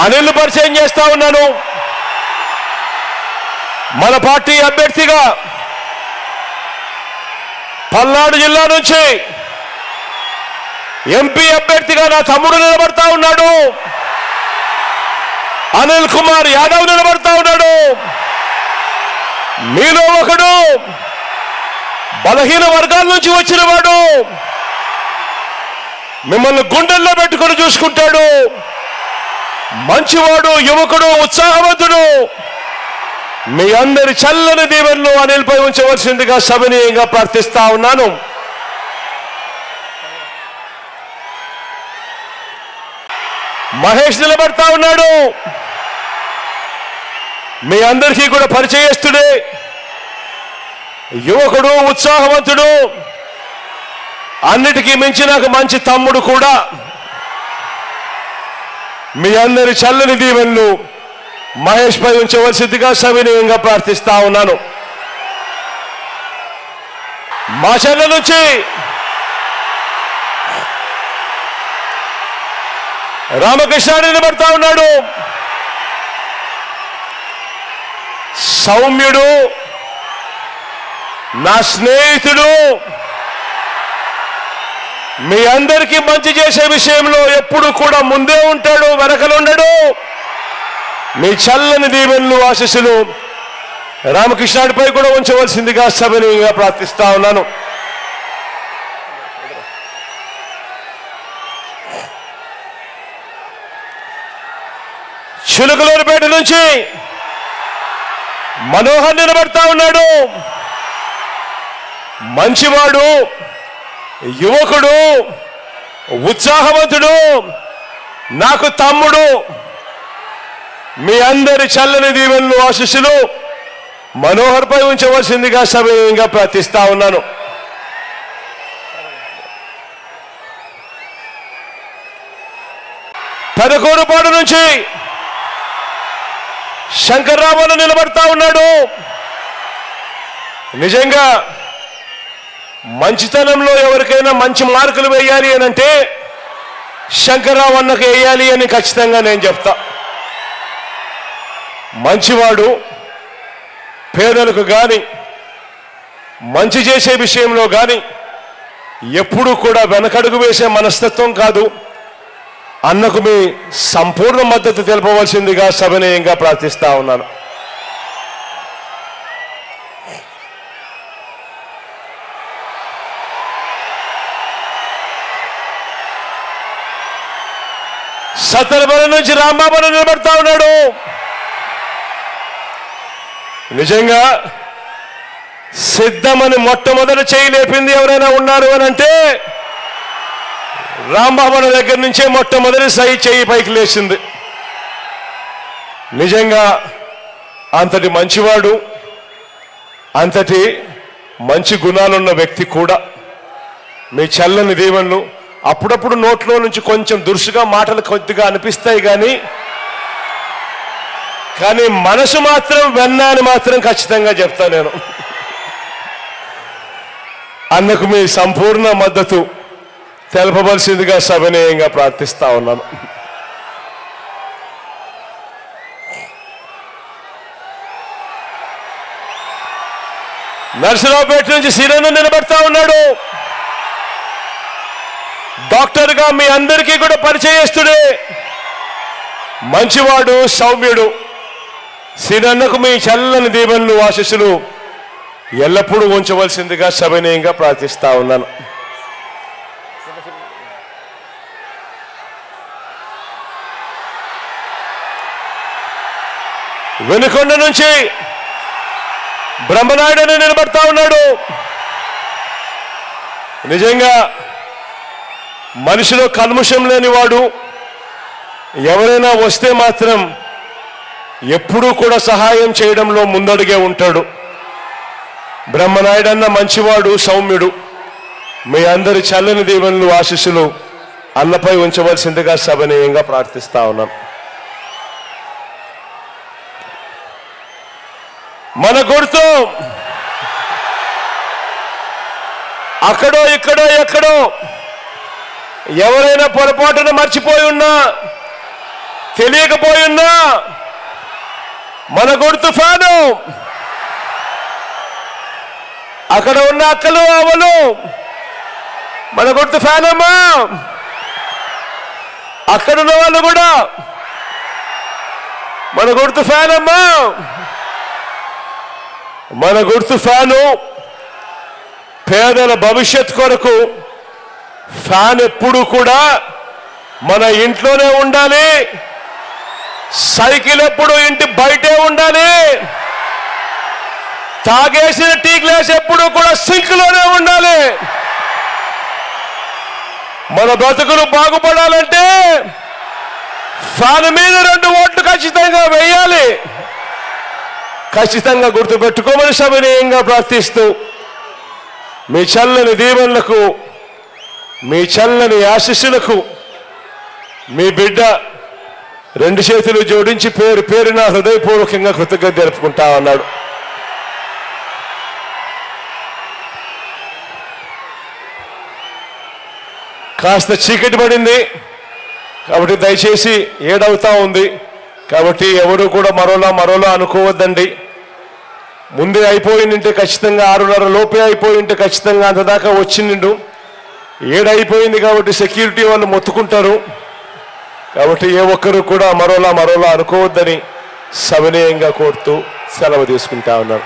అనిల్ పరిచయం చేస్తా ఉన్నాను. మన పార్టీ అభ్యర్థిగా పల్నాడు జిల్లా నుంచి ఎంపీ అభ్యర్థిగా నా తమ్ముడు నిలబడతా ఉన్నాడు. అనిల్ కుమార్ యాదవ్ నిలబడతా ఉన్నాడు. మీలో ఒకడు బలహీన వర్గాల నుంచి వచ్చిన వాడు, మిమ్మల్ని గుండెల్లో పెట్టుకొని చూసుకుంటాడు. మంచివాడు, యువకుడు, ఉత్సాహవంతుడు. మీ అందరి చల్లని దీవెనలు అనిల్పై ఉంచవలసిందిగా సవినీయంగా ప్రార్థిస్తా ఉన్నాను. మహేష్ నిలబడతా ఉన్నాడు. మీ అందరికీ కూడా పరిచయస్తుడే, యువకుడు, ఉత్సాహవంతుడు, అన్నిటికీ మించి నాకు మంచి తమ్ముడు కూడా. మీ అందరి చల్లని దీవెనలు మహేష్ పై ఉంచవలసిందిగా సవినీయంగా ప్రార్థిస్తా ఉన్నాను. మా చెల్ల నుంచి రామకృష్ణ నిలబడతా ఉన్నాడు. సౌమ్యుడు, నా స్నేహితుడు, మీ అందరికీ మంచి చేసే విషయంలో ఎప్పుడు కూడా ముందే ఉంటాడు, వెనకలుండడు. మీ చల్లని దీవెనలు, ఆశీస్సులు రామకృష్ణుడిపై కూడా ఉంచవలసిందిగా సవినీయంగా ప్రార్థిస్తా ఉన్నాను. చిలుకలూరుపేట నుంచి మనోహర్ నిలబడతా ఉన్నాడు. మంచివాడు, యువకుడు, ఉత్సాహవంతుడు, నాకు తమ్ముడు. మీ అందరి చల్లని దీవెనలు, ఆశీస్సులు మనోహర్ పై ఉంచవలసిందిగా సవినయంగా ప్రార్థిస్తా ఉన్నాను. పెదకూరుపాడు నుంచి శంకర్రామన్ నిలబడతా ఉన్నాడు. నిజంగా మంచితనంలో ఎవరికైనా మంచి మార్కులు వేయాలి అని అంటే శంకర్రావు అన్నకు వేయాలి అని ఖచ్చితంగా నేను చెప్తా. మంచివాడు, పేదలకు కానీ మంచి చేసే విషయంలో కానీ ఎప్పుడూ కూడా వెనకడుగు వేసే మనస్తత్వం కాదు. అన్నకు మీ సంపూర్ణ మద్దతు తెలపవలసిందిగా సవినయంగా ప్రార్థిస్తా ఉన్నాను. సత్తెనపల్లి నుంచి రాంబాబు నిలబడతా ఉన్నాడు. నిజంగా సిద్ధమని మొట్టమొదటి చేయి లేపింది ఎవరైనా ఉన్నారు అని అంటే రాంబాబు దగ్గర నుంచే మొట్టమొదటి చేయి పైకి లేచింది. నిజంగా అంతటి మంచివాడు, అంతటి మంచి గుణాలున్న వ్యక్తి కూడా. మీ చల్లని దీవెనలు. అప్పుడప్పుడు నోట్లో నుంచి కొంచెం దురుసుగా మాటలు కొద్దిగా అనిపిస్తాయి కానీ మనసు మాత్రం వెన్న అని మాత్రం ఖచ్చితంగా చెప్తా నేను. అన్నకు మీ సంపూర్ణ మద్దతు తెలపవలసిందిగా సవినయంగా ప్రార్థిస్తా ఉన్నాను. నర్సరావుపేట నుంచి శ్రీరన్న నిలబడతా ఉన్నాడు. డాక్టర్గా మీ అందరికీ కూడా పరిచయస్తుడే, మంచివాడు, సౌమ్యుడు. శ్రీరన్నకు మీ చల్లని దీవెనలు, ఆశీస్సులు ఎల్లప్పుడూ ఉంచవలసిందిగా సవినయంగా ప్రార్థిస్తా ఉన్నాను. వెనుకొండ నుంచి బ్రహ్మనాయుడు అని నిలబడతా ఉన్నాడు. నిజంగా మనిషిలో కల్ముషం లేనివాడు. ఎవరైనా వస్తే మాత్రం ఎప్పుడూ కూడా సహాయం చేయడంలో ముందడుగే ఉంటాడు. బ్రహ్మనాయుడు అన్న మంచివాడు, సౌమ్యుడు. మీ అందరి చల్లని దీవెనలు, ఆశీస్సులు అన్నపై ఉంచవలసిందిగా సవినయంగా ప్రార్థిస్తా ఉన్నాం. మన గుర్తు అక్కడో ఇక్కడో ఎక్కడో ఎవరైనా పొరపాటున మర్చిపోయి ఉన్నా తెలియకపోయినా మన గుర్తు ఫ్యాను. అక్కడ ఉన్న అక్కలు అవ్వలు మన గుర్తు ఫ్యాన్ అమ్మా. అక్కడున్న వాళ్ళు కూడా మన గుర్తు ఫ్యాన్ అమ్మా. మన గుర్తు ఫ్యాను. పేదల భవిష్యత్ కొరకు ఫ్యాన్ ఎప్పుడు కూడా మన ఇంట్లోనే ఉండాలి. సైకిల్ ఎప్పుడు ఇంటి బయటే ఉండాలి. తాగేసిన టీ గ్లాస్ ఎప్పుడు కూడా సింక్లోనే ఉండాలి. మన బ్రతుకులు బాగుపడాలంటే ఫ్యాన్ మీద 2 ఓట్లు ఖచ్చితంగా వేయాలి. ఖచ్చితంగా గుర్తుపెట్టుకోమని సవినయంగా ప్రార్థిస్తూ మీ చల్లని దీవెనలకు, మీ చల్లని ఆశీస్సులకు మీ బిడ్డ 2 చేతులు జోడించి పేరు పేరున హృదయపూర్వకంగా కృతజ్ఞత జరుపుకుంటా ఉన్నాడు. కాస్త చీకటి పడింది కాబట్టి దయచేసి 7 అవుతా ఉంది కాబట్టి ఎవరు కూడా మరోలా అనుకోవద్దండి. ముందే అయిపోయిందంటే ఖచ్చితంగా 6:30 లోపే అయిపోయింటే ఖచ్చితంగా అంతదాకా వచ్చిండు. 7 అయిపోయింది కాబట్టి సెక్యూరిటీ వాళ్ళు మొత్తుకుంటారు. కాబట్టి ఏ ఒక్కరు కూడా మరోలా అనుకోవద్దని సవినయంగా కోరుతూ సెలవు తీసుకుంటా ఉన్నారు.